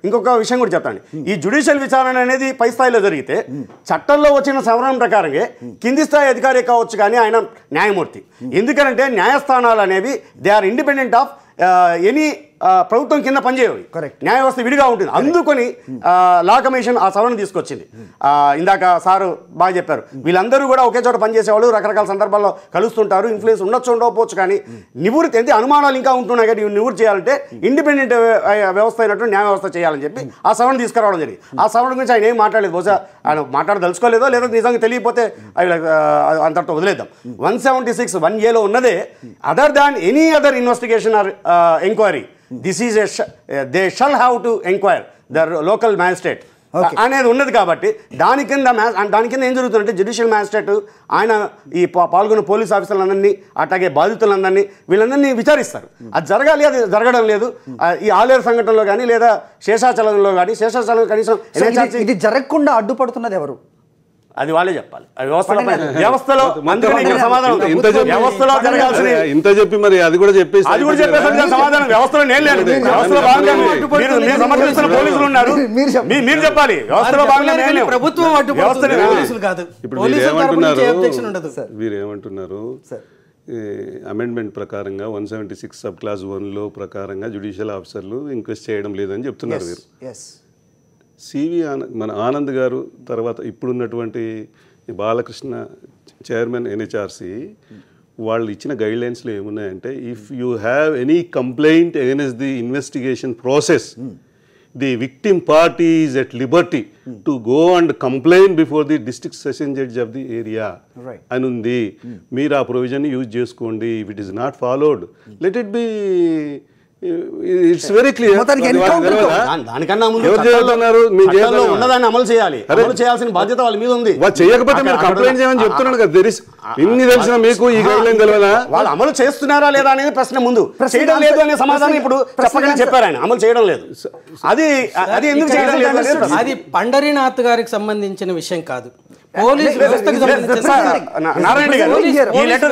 [SPEAKER 2] ఇంకొక విషయం కూడా చెప్తాను. ఈ జ్యుడిషియల్ విచారణ అనేది పై స్థాయిలో జరిగితే చట్టంలో వచ్చిన సవరణ ప్రకారంగా కింది స్థాయి అధికారి కావచ్చు, కానీ ఆయన న్యాయమూర్తి. ఎందుకంటే న్యాయస్థానాలు అనేవి they are independent of any ప్రభుత్వం కింద పనిచేయవి, న్యాయ వ్యవస్థ విడిగా ఉంటుంది. అందుకొని లా కమిషన్ ఆ సవరణ తీసుకొచ్చింది. ఇందాక సారు బాగా చెప్పారు, వీళ్ళందరూ కూడా ఒకే చోట పనిచేసేవాళ్ళు, రకరకాల సందర్భాల్లో కలుస్తుంటారు, ఇన్ఫ్లుయెన్స్ ఉండొచ్చు కానీ నివృత్తి అంటే అనుమానాలు ఇంకా ఉంటున్నాయి. కానీ నివృత్తి చేయాలంటే ఇండిపెండెంట్ వ్యవస్థ అయినట్టు న్యాయ వ్యవస్థ చేయాలని చెప్పి ఆ సవరణ తీసుకురావడం జరిగింది. ఆ సవరణ గురించి ఆయన ఏం మాట్లాడలేదు. బహుశా ఆయన మాట్లాడదలుచుకోలేదో లేదా నిజంగా తెలియకపోతే అంతటితో వదిలేద్దాం. 176(1A)లో ఉన్నదే other than any other investigation or enquiry, this is they shall have to enquire the local magistrate అనేది ఉన్నది. కాబట్టి దాని కింద ఏం జరుగుతుందంటే జ్యుడిషియల్ మ్యాజిస్ట్రేట్ ఆయన ఈ పాల్గొన్న పోలీస్ ఆఫీసర్లందరినీ, అట్లాగే బాధితులందరినీ, వీళ్ళందరినీ విచారిస్తారు. అది జరగాలి, అది జరగడం లేదు. ఈ ఆలేరు సంఘటనలో కానీ లేదా శేషాచలంలో కానీ, శేషాచలం కనీసం
[SPEAKER 1] ఇది జరగకుండా అడ్డుపడుతున్నది ఎవరు?
[SPEAKER 2] అది వాళ్ళే చెప్పాలి. వ్యవస్థలో
[SPEAKER 3] ఇంత చెప్పి మరి అది కూడా చెప్పేసి
[SPEAKER 2] సమాధానం వ్యవస్థలో నేను లేను. వ్యవస్థలో భాగంగా మీరు సమర్థిస్తున్న పోలీసులు ఉన్నారు, మీరు చెప్పాలి. వ్యవస్థలో భాగంగా
[SPEAKER 4] ప్రభుత్వం కాదు.
[SPEAKER 3] ఇప్పుడు వీరేమంటున్నారు, అమెండ్మెంట్ ప్రకారంగా 176 సబ్ క్లాస్ 1లో ప్రకారంగా జ్యుడిషియల్ ఆఫీసర్లు ఇంక్వెస్ట్ చేయడం లేదని చెప్తున్నారు మీరు. సివి మన ఆనంద్ గారు తర్వాత ఇప్పుడున్నటువంటి బాలకృష్ణ చైర్మన్ ఎన్హెచ్ఆర్సి వాళ్ళు ఇచ్చిన గైడ్ లైన్స్లో ఏమున్నాయంటే, if you have any complaint against the investigation process, the victim party is at liberty to go and complaint before the district session judge of the area అని ఉంది. మీరు ఆ ప్రొవిజన్ యూజ్ చేసుకోండి. If it is not followed, let it be, it's very clear.
[SPEAKER 2] దానికన్నా ముందు ఉన్నదాన్ని అమలు చేయాలి. అమలు చేయాల్సిన బాధ్యత వాళ్ళ మీద ఉంది.
[SPEAKER 3] చేయకపోతే మీరు కంప్లైంట్ చేయమని చెప్తున్నాను కదా. ఇన్ని తెలిసిన మీకు ఈ గైడ్ లైన్ తెలియదా?
[SPEAKER 2] వాళ్ళు అమలు చేస్తున్నారా లేదా అనేది ప్రశ్న. ముందు చేయడం లేదు అనే సమాధానం ఇప్పుడు చెప్పగానే చెప్పారు ఆయన. అమలు చేయడం లేదు, అది ఎందుకు చేయడం లేదు?
[SPEAKER 4] అది పండరీనాథ్ గారికి సంబంధించిన విషయం కాదు. పోలీస్
[SPEAKER 2] నారాయణ గారు ఈ లెటర్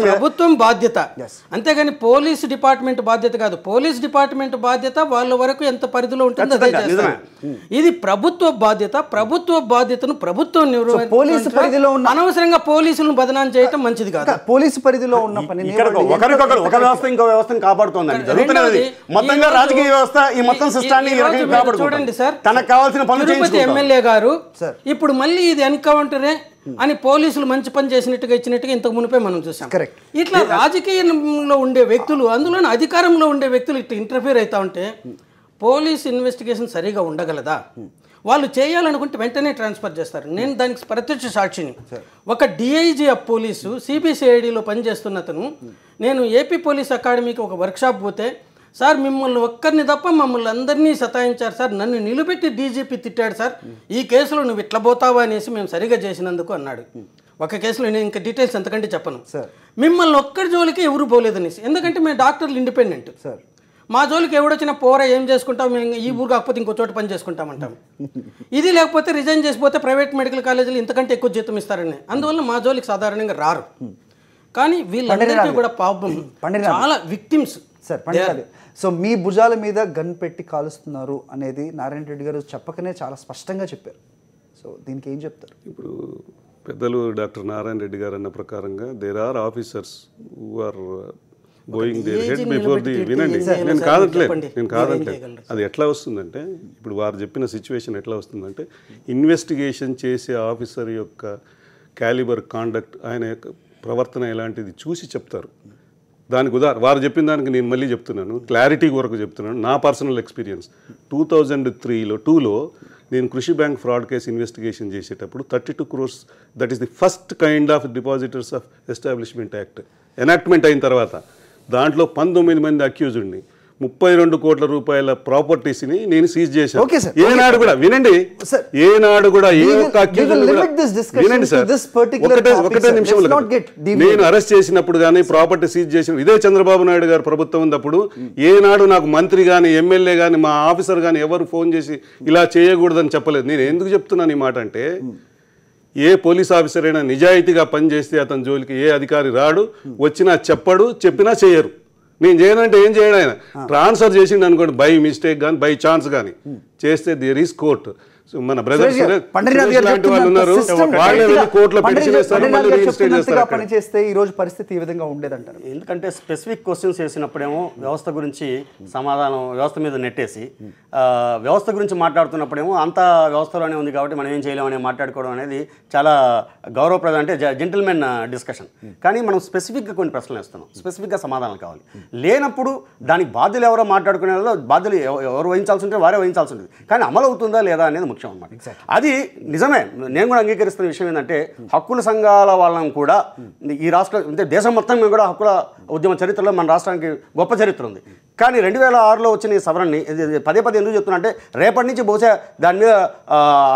[SPEAKER 4] ప్రభుత్వం బాధ్యత, అంతేగాని పోలీస్ డిపార్ట్మెంట్ బాధ్యత కాదు. పోలీస్ డిపార్ట్మెంట్ బాధ్యత వాళ్ళ వరకు ఎంత పరిధిలో ఉంటుందో అదే చేస్తారు. ఇది ప్రభుత్వ బాధ్యత. ప్రభుత్వ బాధ్యతను ప్రభుత్వం నిర్వహించాలి. అనవసరంగా పోలీసులను బదనాం చేయటం మంచిది కాదు.
[SPEAKER 1] పోలీసు పరిధిలో ఉన్న పని
[SPEAKER 2] ఒకరికొకరు ఒక వ్యవస్థ ఇంకో వ్యవస్థను కాపాడుతోందని జరుగుతున్నది. మొత్తంగా రాజకీయ వ్యవస్థ ఈ మొత్తం సిస్టాన్ని ఈ రకంగా కాపాడుకుంటుంది.
[SPEAKER 4] చూడండి సార్,
[SPEAKER 2] తనకు కావాల్సిన పనులు
[SPEAKER 4] తిరుపతి
[SPEAKER 2] చేయించుకుంటాం.
[SPEAKER 4] ఎమ్మెల్యే గారు
[SPEAKER 1] సార్.
[SPEAKER 4] ఇప్పుడు మళ్ళీ ఇది ఎన్కౌంటరే అని పోలీసులు మంచి పని చేసినట్టుగా ఇచ్చినట్టుగా ఇంతకు మునిపే మనం చూసాం.
[SPEAKER 1] Correct.
[SPEAKER 4] ఇట్లా రాజకీయంలో ఉండే వ్యక్తులు, అందులోనే అధికారంలో ఉండే వ్యక్తులు ఇట్లా ఇంటర్ఫియర్ అవుతా ఉంటే పోలీస్ ఇన్వెస్టిగేషన్ సరిగా ఉండగలదా? వాళ్ళు చేయాలనుకుంటే వెంటనే ట్రాన్స్ఫర్ చేస్తారు. నేను దానికి ప్రత్యక్ష సాక్షిని. ఒక డిఐజీ ఆఫ్ పోలీసు సిబిసిఐడిలో పనిచేస్తున్న అతను, నేను ఏపీ పోలీస్ అకాడమీకి ఒక వర్క్షాప్ పోతే, సార్ మిమ్మల్ని ఒక్కరిని తప్ప మమ్మల్ని అందరినీ సతాయించారు సార్, నన్ను నిలబెట్టి డీజీపీ తిట్టాడు సార్, ఈ కేసులో నువ్వు ఇట్లా పోతావా అనేసి మేము సరిగా చేసినందుకు అన్నాడు. ఒక కేసులో నేను ఇంకా డీటెయిల్స్ ఎంతకంటే చెప్పను. మిమ్మల్ని ఒక్కరి జోలికి ఎవరు పోలేదనేసి, ఎందుకంటే మేము డాక్టర్లు ఇండిపెండెంట్ సార్, మా జోలికి ఎవడొచ్చినా పోరా ఏం చేసుకుంటాం, మేము ఈ ఊరు కాకపోతే ఇంకో చోట పని చేసుకుంటామంటాం. ఇది లేకపోతే రిజైన్ చేసిపోతే ప్రైవేట్ మెడికల్ కాలేజీలు ఇంతకంటే ఎక్కువ జీతం ఇస్తారని, అందువల్ల మా జోలికి సాధారణంగా రారు. కానీ వీళ్ళందరికీ కూడా పాపం చాలా విక్టిమ్స్
[SPEAKER 1] సార్. పండిరాజు, సో మీ భుజాల మీద గన్ పెట్టి కాలుస్తున్నారు అనేది నారాయణ రెడ్డి గారు చెప్పకనే చాలా స్పష్టంగా చెప్పారు. సో దీనికి ఏం చెప్తారు?
[SPEAKER 3] ఇప్పుడు పెద్దలు డాక్టర్ నారాయణ రెడ్డి గారు అన్న ప్రకారంగా there are officers who are going there head before the. వినండి, నేను కాదట్లేదు. అది ఎట్లా వస్తుందంటే, ఇప్పుడు వారు చెప్పిన సిచ్యువేషన్ ఎట్లా వస్తుందంటే, ఇన్వెస్టిగేషన్ చేసే ఆఫీసర్ యొక్క క్యాలిబర్, కాండక్ట్, ఆయన యొక్క ప్రవర్తన ఎలాంటిది చూసి చెప్తారు. దానికి వారు చెప్పిన దానికి నేను మళ్ళీ చెప్తున్నాను, క్లారిటీ కొరకు చెప్తున్నాను. నా పర్సనల్ ఎక్స్పీరియన్స్ 2002లో నేను కృషి బ్యాంక్ ఫ్రాడ్ కేసు ఇన్వెస్టిగేషన్ చేసేటప్పుడు 32 crores, that is the first kind of depositors of establishment act enactment అయిన తర్వాత దాంట్లో 19 మంది అక్యూజ్డ్ని 32 కోట్ల రూపాయల ప్రాపర్టీస్ని నేను సీజ్ చేశాను. ఏనాడు కూడా వినండి, ఏనాడు కూడా ఏ ఒక్క అక్యూజ్డ్ కూడా వినండి సార్, ఒకటే నిమిషంలో నేను అరెస్ట్ చేసినప్పుడు కానీ ప్రాపర్టీ సీజ్ చేసిన ఇదే చంద్రబాబు నాయుడు గారు ప్రభుత్వం ఉన్నప్పుడు ఏనాడు నాకు మంత్రి కానీ ఎమ్మెల్యే కానీ మా ఆఫీసర్ కానీ ఎవరు ఫోన్ చేసి ఇలా చేయకూడదని చెప్పలేదు. నేను ఎందుకు చెప్తున్నాను ఈ మాట అంటే, ఏ పోలీస్ ఆఫీసర్ అయినా నిజాయితీగా పనిచేస్తే అతని జోలికి ఏ అధికారి రాడు, వచ్చినా చెప్పడు, చెప్పినా చేయరు. నేను చేయనంటే ఏం చేయడు, ఆయన ట్రాన్స్ఫర్ చేసిండు అనుకోండి, బై మిస్టేక్ కానీ బై ఛాన్స్ కానీ చేస్తే దేర్ ఈస్ కోర్ట్. మన బ్రదర్స్ లాంటి వాళ్ళు ఉన్నారు, వాళ్ళే వెళ్ళి కోర్టులో పిటిషన్ వేస్తారు, మళ్ళీ రిజిస్టర్ చేస్తారు.
[SPEAKER 1] పనిచేస్తే ఈ రోజు పరిస్థితి ఈ విధంగా ఉండేదంటారు.
[SPEAKER 2] ఎందుకంటే స్పెసిఫిక్ క్వశ్చన్స్ వేసినప్పుడేమో వ్యవస్థ గురించి సమాధానం వ్యవస్థ మీద నెట్టేసి, వ్యవస్థ గురించి మాట్లాడుతున్నప్పుడేమో అంతా వ్యవస్థలోనే ఉంది కాబట్టి మనం ఏం చేయలేమని మాట్లాడుకోవడం అనేది చాలా గౌరవప్రదం, అంటే జెంటిల్మెన్ డిస్కషన్. కానీ మనం స్పెసిఫిక్గా కొన్ని ప్రశ్నలు వేస్తున్నాం, స్పెసిఫిక్గా సమాధానాలు కావాలి. లేనప్పుడు దానికి బాధ్యులు ఎవరో మాట్లాడుకునే బాధ్యులు ఎవరు వహించాల్సి ఉంటే వారే వహించాల్సి ఉంటుంది. కానీ అమలు అవుతుందా లేదా అనేది ముఖ్యం అన్నమాట. అది నిజమే, నేను కూడా అంగీకరిస్తున్న విషయం ఏంటంటే, హక్కుల సంఘాల వాళ్ళని కూడా ఈ రాష్ట్ర అంటే దేశం మొత్తం మీద కూడా హక్కుల ఉద్యమ చరిత్రలో మన రాష్ట్రానికి గొప్ప చరిత్ర ఉంది. కానీ 2006లో వచ్చిన ఈ సవరణని పదే ఎందుకు చెప్తున్నా అంటే, రేపటి నుంచి బహుశా దాని మీద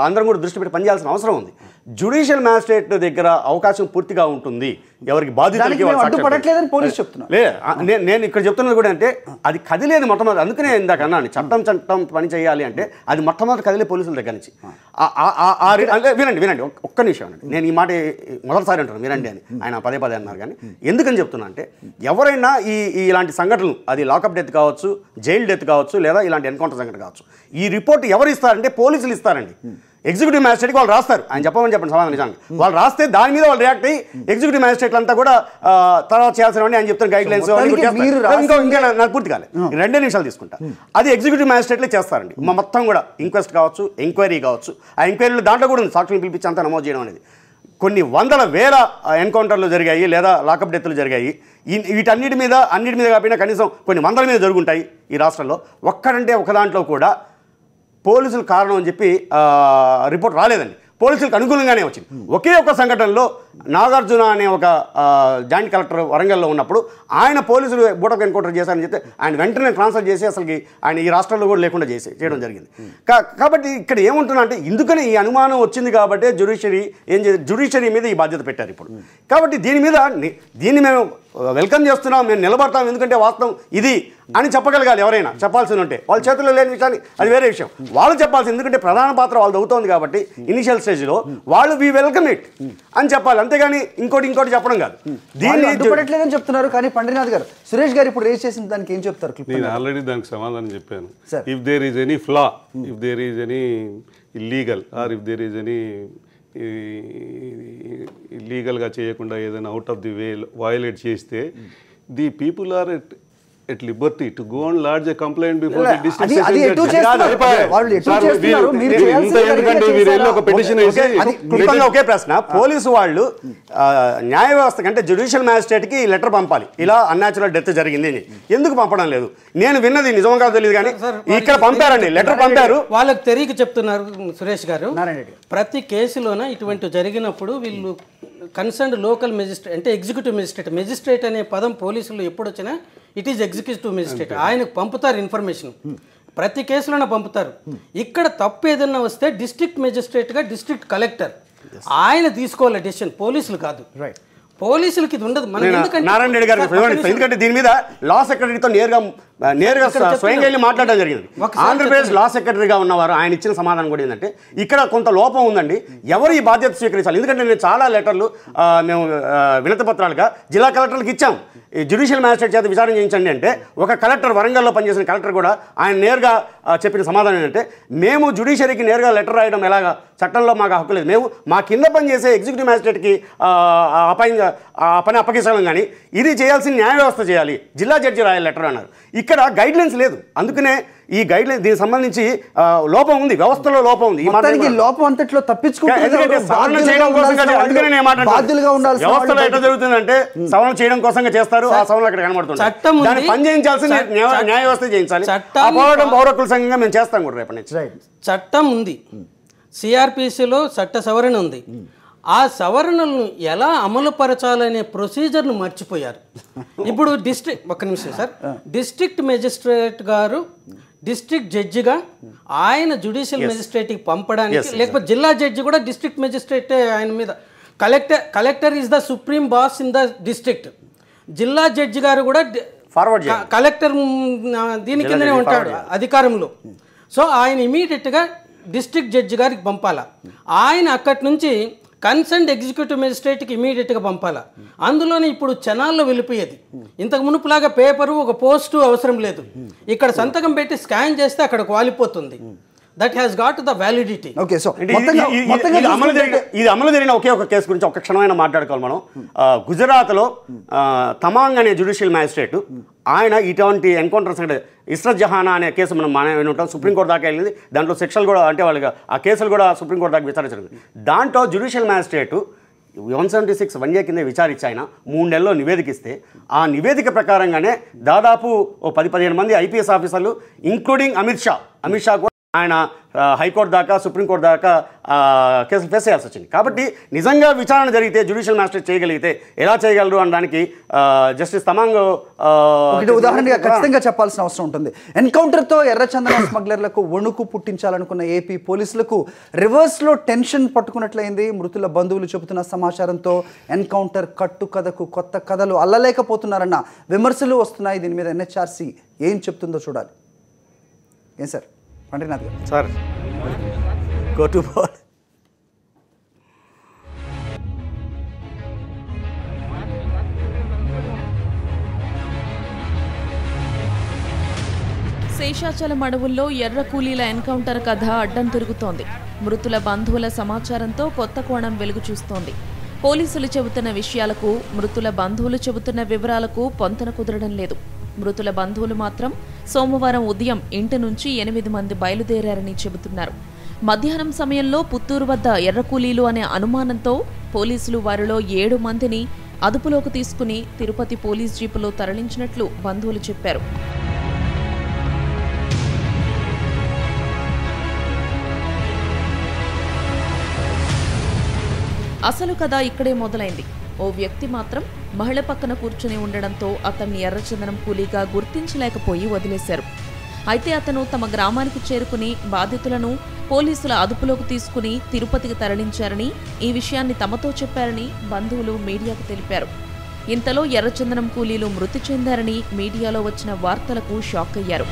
[SPEAKER 2] అందరం కూడా దృష్టి పెట్టి పనిచేయాల్సిన అవసరం ఉంది. జ్యుడిషియల్ మ్యాజిస్ట్రేట్ దగ్గర అవకాశం పూర్తిగా ఉంటుంది, ఎవరికి బాధ్యతలకి నేను ఇక్కడ చెప్తున్నది కూడా అంటే, అది కదిలేది మొట్టమొదటి. అందుకనే ఇందాక అన్నాను, చట్టం పని చేయాలి అంటే అది మొట్టమొదటి కదిలే పోలీసుల దగ్గర నుంచి. వినండి ఒక్క నిమిషం అండి, నేను ఈ మాట మొదటిసారి అంటాను వినండి అని ఆయన పదే అన్నారు. కానీ ఎందుకని చెప్తున్నా అంటే, ఎవరైనా ఇలాంటి సంఘటనలు, అది లాకప్ డెత్ కావచ్చు, జైలు డెత్ కావచ్చు, లేదా ఇలాంటి ఎన్కౌంటర్ సంఘటన కావచ్చు, ఈ రిపోర్ట్ ఎవరు ఇస్తారంటే పోలీసులు ఇస్తారండి. ఎగ్జిక్యూటివ్ మ్యాజిస్ట్రేట్కి వాళ్ళు రాస్తారు, ఆయన చెప్పమని సమాధానం నిజానికి వాళ్ళు రాస్తే దాని మీద వాళ్ళు రియాక్ట్ అయ్యి ఎగ్జిక్యూటివ్ మ్యాజిస్ట్రేట్లు అంతా కూడా తర్వాత చేయాల్సినవన్నీ ఆయన చెప్తారు గైడ్ లైన్స్. ఇంకా నాకు పూర్తి కాలేదు, 2 నిమిషాలు తీసుకుంటా. అది ఎగ్జిక్యూటివ్ మ్యాజిస్ట్రేట్లే చేస్తారండి మొత్తం కూడా, ఇంక్వెస్ట్ కావచ్చు, ఎంక్వైరీ కావచ్చు. ఆ ఎంక్వైరీలో దాంట్లో కూడా ఉంది సాక్షులు పిలిపించి అంతా నమోదు చేయడం అనేది. కొన్ని వందల వేల ఎన్కౌంటర్లు జరిగాయి లేదా లాకప్ డెత్లు జరిగాయి. అన్నిటి మీద కాకపోయినా కనీసం కొన్ని వందల మీద జరుగుంటాయి ఈ రాష్ట్రంలో. ఒక్కడంటే ఒక దాంట్లో కూడా పోలీసులు కారణం అని చెప్పి రిపోర్ట్ రాలేదండి, పోలీసులకు అనుకూలంగానే వచ్చింది. ఒకే ఒక సంఘటనలో నాగార్జున అనే ఒక జాయింట్ కలెక్టర్ వరంగల్లో ఉన్నప్పుడు ఆయన పోలీసులు బూటకు ఎన్కౌంటర్ చేశారని చెప్తే ఆయన వెంటనే ట్రాన్స్ఫర్ చేసి అసలుకి ఆయన ఈ రాష్ట్రంలో కూడా లేకుండా చేయడం జరిగింది. కాబట్టి ఇక్కడ ఏముంటున్నా అంటే, ఇందుకనే ఈ అనుమానం వచ్చింది కాబట్టి జ్యుడిషియరీ మీద ఈ బాధ్యత పెట్టారు ఇప్పుడు. కాబట్టి దీన్ని మేము వెల్కమ్ చేస్తున్నాం, మేము నిలబడతాం, ఎందుకంటే వాస్తవం ఇది అని చెప్పగలగాలి. ఎవరైనా చెప్పాల్సి ఉంటే వాళ్ళ చేతుల్లో లేని విషయాన్ని అది వేరే విషయం, వాళ్ళు చెప్పాల్సి, ఎందుకంటే ప్రధాన పాత్ర వాళ్ళది అవుతోంది కాబట్టి ఇనిషియల్ స్టేజ్లో వాళ్ళు వి వెల్కమ్ ఇట్ అని చెప్పాలి, అంతేగాని ఇంకోటి చెప్పడం కాదు.
[SPEAKER 1] దీన్ని చెప్తున్నారు. కానీ పండినాథ్ గారు, సురేష్ గారు ఇప్పుడు రేస్ చేసిన దానికి ఏం చెప్తారు?
[SPEAKER 3] నేను ఆల్రెడీ దానికి సమాధానం చెప్పాను. If there is any flaw, if there is any illegal or if there is any ఇల్లీగల్గా చేయకుండా ఏదైనా out of the way violate చేస్తే the people are at liberty to go and lodge a complaint before the district
[SPEAKER 1] అది
[SPEAKER 3] session
[SPEAKER 1] ఎటు
[SPEAKER 3] judge.
[SPEAKER 1] చేస్తున్నారు? వాళ్ళు ఎటు
[SPEAKER 3] sir,
[SPEAKER 1] చేస్తున్నారు? మీరు
[SPEAKER 3] మీరు
[SPEAKER 1] చేయాల్సింది
[SPEAKER 3] ఎందుకంటే
[SPEAKER 1] కరెక్ట్గా
[SPEAKER 3] మీరు వెళ్ళి
[SPEAKER 1] చేశారా?
[SPEAKER 3] ఒక పిటిషన్ వేసి
[SPEAKER 2] అది క్లుప్తంగా ఒకే ప్రశ్న. పోలీసు వాళ్ళు న్యాయ వ్యవస్థ కంటే జ్యుడిషియల్ మ్యాజిస్ట్రేట్కి లెటర్ పంపాలి, ఇలా అన్యాచురల్ డెత్ జరిగింది అని. ఎందుకు పంపడం లేదు? నేను విన్నది నిజంగా తెలియదు, కానీ ఇక్కడ పంపారండి, లెటర్ పంపారు.
[SPEAKER 4] వాళ్ళకి తెలియక చెప్తున్నారు సురేష్ గారు.
[SPEAKER 1] నారాయణ రెడ్డి.
[SPEAKER 4] ప్రతి కేసులోన ఇటువంటి జరిగినప్పుడు వీళ్ళు కన్సర్న్డ్ లోకల్ మెజిస్ట్రేట్ అంటే ఎగ్జిక్యూటివ్ మెజిస్ట్రేట్ అనే పదం పోలీసులు ఎప్పుడు వచ్చినా ఇట్ ఈజ్ ఎగ్జిక్యూటివ్ మెజిస్ట్రేట్, ఆయనకు పంపుతారు ఇన్ఫర్మేషన్, ప్రతి కేసులోనే పంపుతారు. ఇక్కడ తప్పు ఏదన్నా వస్తే డిస్ట్రిక్ట్ మెజిస్ట్రేట్గా డిస్ట్రిక్ట్ కలెక్టర్ ఆయన తీసుకోవాలి డెసిషన్, పోలీసులు కాదు. రైట్, పోలీసులకి ఇది ఉండదు.
[SPEAKER 2] నారాయణ రెడ్డి గారు ఎందుకంటే దీని మీద లా సెక్రటరీతో నేరుగా స్వయంగా వెళ్ళి మాట్లాడడం జరిగింది. ఆంధ్రప్రదేశ్ లా సెక్రటరీగా ఉన్నవారు ఆయన ఇచ్చిన సమాధానం కూడా ఏంటంటే ఇక్కడ కొంత లోపం ఉందండి, ఎవరు ఈ బాధ్యత స్వీకరించాలి? ఎందుకంటే నేను చాలా లెటర్లు మేము వినతి పత్రాలుగా జిల్లా కలెక్టర్లకు ఇచ్చాం, జ్యుడిషియల్ మ్యాజిస్ట్రేట్ చేత విచారణ చేయించండి అంటే ఒక కలెక్టర్, వరంగల్లో పనిచేసిన కలెక్టర్ కూడా ఆయన నేరుగా చెప్పిన సమాధానం ఏంటంటే మేము జ్యుడిషియరీకి నేరుగా లెటర్ రాయడం ఎలాగా, చట్టంలో మాకు హక్కు లేదు, మేము మా కింద పనిచేసే ఎగ్జిక్యూటివ్ మ్యాజిస్ట్రేట్కి పని అప్పగించడం, కానీ ఇది చేయాల్సిన న్యాయ వ్యవస్థ చేయాలి, జిల్లా జడ్జి రాయాలి లెటర్ అన్నారు. ఇక్కడ గైడ్లైన్స్ లేదు, అందుకనే ఈ గైడ్లైన్స్ దీనికి సంబంధించి లోపం ఉంది, వ్యవస్థలో లోపం ఉంది.
[SPEAKER 1] లోపం అంతట్లో
[SPEAKER 2] వ్యవస్థలో ఎట్లా జరుగుతుందంటే సవరణ చేయడం కోసంగా చేస్తారు, ఆ సవరణ అక్కడ కనబడుతుంది. దాన్ని పని చేయించాల్సిన న్యాయ వ్యవస్థ చేయించాలి. పౌర హక్కుల సంఘంగా మేము చేస్తాం కూడా రేపటి నుంచి.
[SPEAKER 4] చట్టం ఉంది, సిఆర్పిసిలో చట్ట సవరణ ఉంది, ఆ సవరణలను ఎలా అమలు పరచాలనే ప్రొసీజర్ను మర్చిపోయారు. ఇప్పుడు ఒక్క నిమిషం సార్, డిస్ట్రిక్ట్ మెజిస్ట్రేట్ గారు డిస్ట్రిక్ట్ జడ్జిగా ఆయన జ్యుడిషియల్ మెజిస్ట్రేట్కి పంపడానికి, లేకపోతే జిల్లా జడ్జి కూడా డిస్ట్రిక్ట్ మెజిస్ట్రేట్ ఆయన మీద, collector is the supreme boss in the district, జిల్లా జడ్జి గారు కూడా కలెక్టర్ దీని కిందనే ఉంటాడు అధికారంలో. సో ఆయన ఇమీడియట్గా డిస్ట్రిక్ట్ జడ్జి గారికి పంపాలా, ఆయన అక్కడి నుంచి కన్సర్న్డ్ ఎగ్జిక్యూటివ్ మెజిస్ట్రేట్కి ఇమీడియట్గా పంపాలా. అందులోనే ఇప్పుడు క్షణాల్లో వెళ్ళిపోయేది, ఇంతకు మునుపులాగా పేపరు ఒక పోస్టు అవసరం లేదు, ఇక్కడ సంతకం పెట్టి స్కాన్ చేస్తే అక్కడికి వాలిపోతుంది. That has got the validity.
[SPEAKER 1] Okay, so
[SPEAKER 2] ఇది అమలు జరిగిన ఒకే ఒక కేసు గురించి ఒక క్షణమైనా మాట్లాడుకోవాలి మనం. గుజరాత్లో తమాంగ్ అనే జ్యుడిషియల్ మ్యాజిస్ట్రేట్ ఆయన ఇటువంటి ఎన్కౌంటర్స్ అంటే ఇస్రత్ జహానా అనే కేసు మనం వినుంటాం, సుప్రీంకోర్టు దాకా వెళ్ళింది, దాంట్లో శిక్షలు కూడా అంటే వాళ్ళకి ఆ కేసులు కూడా సుప్రీంకోర్టు దాకా విచారించలేదు. దాంట్లో జ్యుడిషియల్ మ్యాజిస్ట్రేట్ 176 1A కింద విచారించి ఆయన 3 నెలల్లో నివేదిక ఇస్తే, ఆ నివేదిక ప్రకారంగానే దాదాపు 10-15 మంది ఐపీఎస్ ఆఫీసర్లు ఇంక్లూడింగ్ అమిత్ షా కూడా ఆయన హైకోర్టు దాకా సుప్రీంకోర్టు దాకా కేసులు ఫేస్ చేయాల్సి వచ్చింది. కాబట్టి నిజంగా విచారణ జరిగితే జ్యుడిషియల్ మ్యాజిస్ట్రేట్ చేయగలిగితే ఎలా చేయగలరు అనడానికి జస్టిస్ తమాంగ్
[SPEAKER 1] ఉదాహరణగా ఖచ్చితంగా చెప్పాల్సిన అవసరం ఉంటుంది. ఎన్కౌంటర్తో ఎర్రచందనం స్మగ్లర్లకు వణుకు పుట్టించాలనుకున్న ఏపీ పోలీసులకు రివర్స్లో టెన్షన్ పట్టుకున్నట్లయింది. మృతుల బంధువులు చెబుతున్న సమాచారంతో ఎన్కౌంటర్ కట్టుకథకు కొత్త కథలు అల్లలేకపోతున్నారన్న విమర్శలు వస్తున్నాయి. దీని మీద ఎన్హెచ్ఆర్సీ ఏం చెప్తుందో చూడాలి. ఏం సార్ పండ్రినాథ్ గారు?
[SPEAKER 2] Sir go to ball.
[SPEAKER 5] Seshachalam అడవుల్లో ఎర్ర కూలీల ఎన్కౌంటర్ కథ అడ్డం తిరుగుతోంది. మృతుల బంధువుల సమాచారంతో కొత్త కోణం వెలుగు చూస్తోంది. పోలీసులు చెబుతున్న విషయాలకు మృతుల బంధువులు చెబుతున్న వివరాలకు పొంతన కుదరడం లేదు. మృతుల బంధువులు మాత్రం సోమవారం ఉదయం ఇంటి నుంచి 8 మంది బయలుదేరారని చెబుతున్నారు. మధ్యాహ్నం సమయంలో పుత్తూరు వద్ద ఎర్ర కూలీలు అనే అనుమానంతో పోలీసులు వారిలో 7 మందిని అదుపులోకి తీసుకుని తిరుపతి పోలీస్ జీపులో తరలించినట్లు బంధువులు చెప్పారు. అసలు కథ ఇక్కడే మొదలైంది. ఓ వ్యక్తి మాత్రం మహిళ పక్కన కూర్చుని ఉండడంతో అతన్ని ఎర్రచందనం కూలీగా గుర్తించలేకపోయి వదిలేశారు. అయితే అతను తమ గ్రామానికి చేరుకుని బాధితులను పోలీసుల అదుపులోకి తీసుకుని తిరుపతికి తరలించారని, ఈ విషయాన్ని తమతో చెప్పారని బంధువులు మీడియాకు తెలిపారు. ఇంతలో ఎర్రచందనం కూలీలు మృతి చెందారని మీడియాలో వచ్చిన వార్తలకు షాక్ అయ్యారు.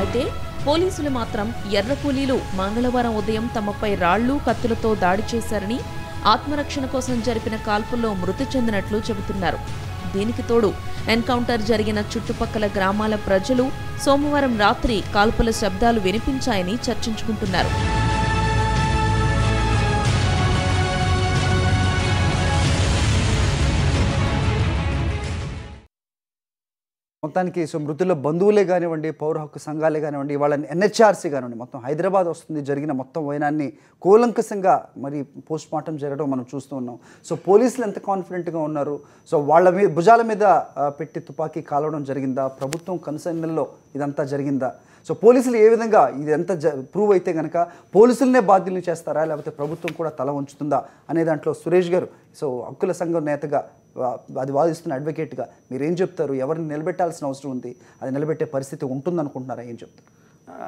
[SPEAKER 5] అయితే పోలీసులు మాత్రం ఎర్ర కూలీలు మంగళవారం ఉదయం తమపై రాళ్లు కత్తులతో దాడి చేశారని, ఆత్మరక్షణ కోసం జరిపిన కాల్పుల్లో మృతి చెందినట్లు చెబుతున్నారు. దీనికి తోడు ఎన్కౌంటర్ జరిగిన చుట్టుపక్కల గ్రామాల ప్రజలు సోమవారం రాత్రి కాల్పుల శబ్దాలు వినిపించాయని చర్చించుకుంటున్నారు.
[SPEAKER 1] మొత్తానికి సో మృతుల బంధువులే కానివ్వండి, పౌర హక్కు సంఘాలే కానివ్వండి, వాళ్ళ ఎన్హెచ్ఆర్సీ కానివ్వండి, మొత్తం హైదరాబాద్ వస్తుంది జరిగిన మొత్తం వైనాన్ని కూలంకషంగా మరి పోస్ట్ మార్టం జరగడం మనం చూస్తూ ఉన్నాం. సో పోలీసులు ఎంత కాన్ఫిడెంట్గా ఉన్నారు, సో వాళ్ళ మీద భుజాల మీద పెట్టి తుపాకీ కాలవడం జరిగిందా, ప్రభుత్వం కన్సర్న్లో ఇదంతా జరిగిందా, సో పోలీసులు ఏ విధంగా ఇది ఎంత ప్రూవ్ అయితే కనుక పోలీసులనే బాధ్యుల్ని చేస్తారా లేకపోతే ప్రభుత్వం కూడా తల ఉంచుతుందా అనే దాంట్లో సురేష్ గారు సో హక్కుల సంఘం నేతగా అది వాదిస్తున్న అడ్వకేట్గా మీరు ఏం చెప్తారు? ఎవరిని నిలబెట్టాల్సిన అవసరం ఉంది, అది నిలబెట్టే పరిస్థితి ఉంటుందనుకుంటున్నారా, ఏం చెప్తారు?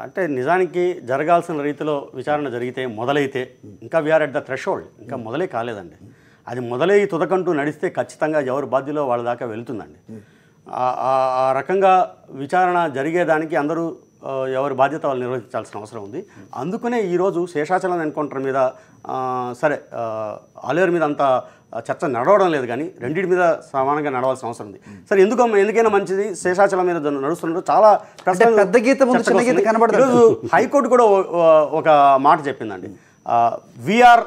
[SPEAKER 2] అంటే నిజానికి జరగాల్సిన రీతిలో విచారణ జరిగితే మొదలైతే ఇంకా వీఆర్ ఎట్ ద థ్రెషోల్డ్, ఇంకా మొదలే కాలేదండి. అది మొదలై తుదకంటూ నడిస్తే ఖచ్చితంగా ఎవరు బాధ్యులో వాళ్ళ దాకా వెళ్తుందండి. ఆ రకంగా విచారణ జరిగేదానికి అందరూ ఎవరి బాధ్యత వాళ్ళు నిర్వహించాల్సిన అవసరం ఉంది. అందుకనే ఈరోజు శేషాచలం ఎన్కౌంటర్ మీద సరే ఆలేరు మీద అంత చర్చ నడవడం లేదు, కానీ రెండింటి మీద సమానంగా నడవాల్సిన అవసరం ఉంది. సరే ఎందుకైనా మంచిది శేషాచలం మీద నడుస్తున్నట్టు చాలా
[SPEAKER 1] పెద్ద గీత
[SPEAKER 2] ఈరోజు హైకోర్టు కూడా ఒక మాట చెప్పిందండి, వీఆర్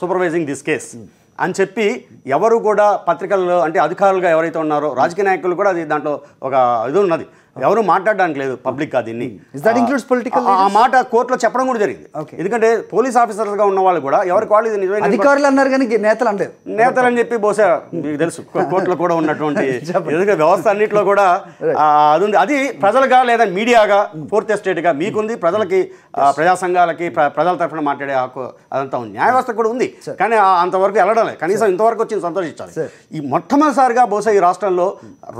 [SPEAKER 2] సూపర్వైజింగ్ దిస్ కేస్ అని చెప్పి ఎవరు కూడా పత్రికల్లో అంటే అధికారులుగా ఎవరైతే ఉన్నారో రాజకీయ నాయకులు కూడా అది దాంట్లో ఒక ఇది ఉన్నది, ఎవరు మాట్లాడడానికి లేదు పబ్లిక్గా దీన్ని. ఆ మాట కోర్టులో చెప్పడం కూడా జరిగింది. ఎందుకంటే పోలీస్ ఆఫీసర్స్గా ఉన్న వాళ్ళు కూడా ఎవరికి వాళ్ళు ఇది నిజమైన
[SPEAKER 1] అధికారులు అన్నారు కానీ నేతలు అనలేదు.
[SPEAKER 2] నేతలు అని చెప్పి బహుశా మీకు తెలుసు కోర్టులో కూడా ఉన్నటువంటి ఎందుకంటే వ్యవస్థ అన్నింటిలో కూడా అది ఉంది. అది ప్రజలుగా లేదా మీడియాగా ఫోర్త్ ఎస్టేట్గా మీకుంది, ప్రజలకి ప్రజా సంఘాలకి ప్రజల తరఫున మాట్లాడే హక్కు అదంతా ఉంది, న్యాయ వ్యవస్థ కూడా ఉంది. కానీ అంతవరకు వెళ్ళడం లేదు, కనీసం ఇంతవరకు వచ్చి సంతోషించాలి. ఈ మొట్టమొదటిసారిగా బహుశా ఈ రాష్ట్రంలో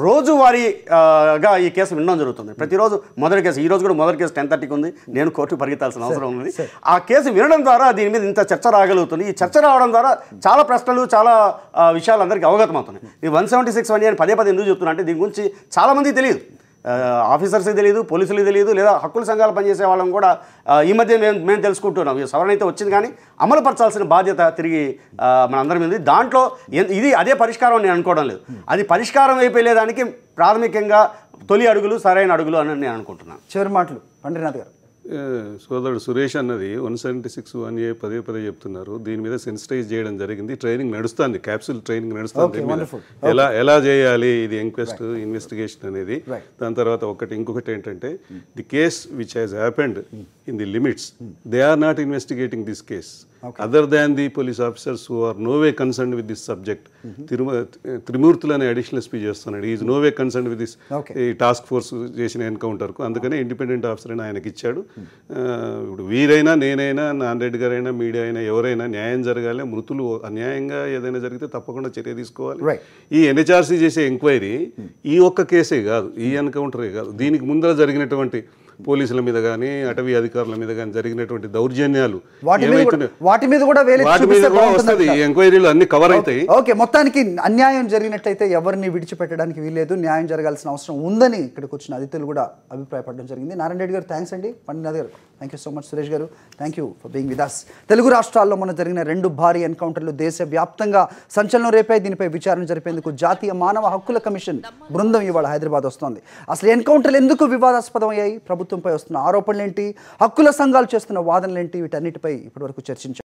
[SPEAKER 2] రోజువారీగా ఈ కేసు వినడం జరుగుతుంది. ప్రతిరోజు మొదటి కేసు, ఈ రోజు కూడా మొదటి కేసు 10:30కి ఉంది, నేను కోర్టుకు పరిగెత్తాల్సిన అవసరం ఉంది. ఆ కేసు వినడం ద్వారా దీని మీద ఇంత చర్చ రాగలుగుతుంది. ఈ చర్చ రావడం ద్వారా చాలా ప్రశ్నలు చాలా విషయాలు అందరికీ అవగతం అవుతున్నాయి. ఈ 176 అని పదే ఎందుకు చెప్తున్నా అంటే దీని గురించి చాలామందికి తెలియదు, ఆఫీసర్స్కి తెలియదు, పోలీసులకు తెలియదు, లేదా హక్కుల సంఘాలు పనిచేసే వాళ్ళని కూడా ఈ మధ్య మేము తెలుసుకుంటున్నాం. ఈ సవరణ అయితే వచ్చింది కానీ అమలు పరచాల్సిన బాధ్యత తిరిగి మనందరి మీద. దాంట్లో ఇది అదే పరిష్కారం నేను అనుకోవడం లేదు, అది పరిష్కారం అయిపోయేదానికి ప్రాథమికంగా తొలి అడుగులు సరైన అడుగులు అని నేను అనుకుంటున్నాను.
[SPEAKER 1] చివరి మాటలు పండినాథ్ గారు.
[SPEAKER 3] సోదరుడు సురేష్ అన్నది 176(1A) పదే చెప్తున్నారు. దీని మీద సెన్సిటైజ్ చేయడం జరిగింది, ట్రైనింగ్ నడుస్తుంది, క్యాప్సూల్ ట్రైనింగ్ నడుస్తుంది, ఎలా చేయాలి ఇది ఇన్వెస్టిగేషన్ అనేది. దాని తర్వాత ఇంకొకటి ఏంటంటే the case which has happened in the limits, they are not investigating this case other than the police officers who are no way concerned with this subject. Trimurthuలు అనే అడిషనల్ ఎస్పీ చేస్తున్నాడు, is no way concern with this task force చేసిన ఎన్కౌంటర్కు, అందుకనే independent officer అని ఆయనకి ఇచ్చాడు. ఇప్పుడు వీరైనా నేనైనా నారాయణ గారైనా మీడియా అయినా ఎవరైనా న్యాయం జరగాలి, మృతులు అన్యాయంగా ఏదైనా జరిగితే తప్పకుండా చర్య తీసుకోవాలి. ఈ ఎన్హెచ్ఆర్సీ చేసే ఎంక్వైరీ ఈ ఒక్క కేసే కాదు, ఈ ఎన్కౌంటరే కాదు, దీనికి ముందర జరిగినటువంటి పోలీసుల మీద కానీ అటవీ అధికారుల మీద కానీ జరిగినటువంటి దౌర్జన్యాలు
[SPEAKER 1] వాటి మీద కూడా
[SPEAKER 3] వస్తుంది, ఈ ఎంక్వైరీలు అన్ని కవర్ అవుతాయి.
[SPEAKER 1] ఓకే, మొత్తానికి అన్యాయం జరిగినట్లయితే ఎవరిని విడిచిపెట్టడానికి వీలేదు, న్యాయం జరగాల్సిన అవసరం ఉందని ఇక్కడికి వచ్చిన అతిథులు కూడా అభిప్రాయపడడం జరిగింది. నారాయణ రెడ్డి గారు థ్యాంక్స్ అండి, Pandinath garu thank you so much, Suresh garu thank you for being with us. Telugu రాష్ట్రాల్లో మొన్న జరిగిన 2 భారీ ఎన్కౌంటర్లు దేశవ్యాప్తంగా సంచలనం రేపాయి. దీనిపై విచారణ జరిపేందుకు జాతీయ మానవ హక్కుల కమిషన్ బృందం ఇవాళ హైదరాబాద్ వస్తోంది. అసలు ఎన్కౌంటర్లు ఎందుకు వివాదాస్పదం అయ్యాయి, ప్రభుత్వంపై వస్తున్న ఆరోపణలు ఏంటి, హక్కుల సంఘాలు చేస్తున్న వాదనలు ఏంటి, వీటన్నిటిపై ఇప్పటివరకు చర్చించారు.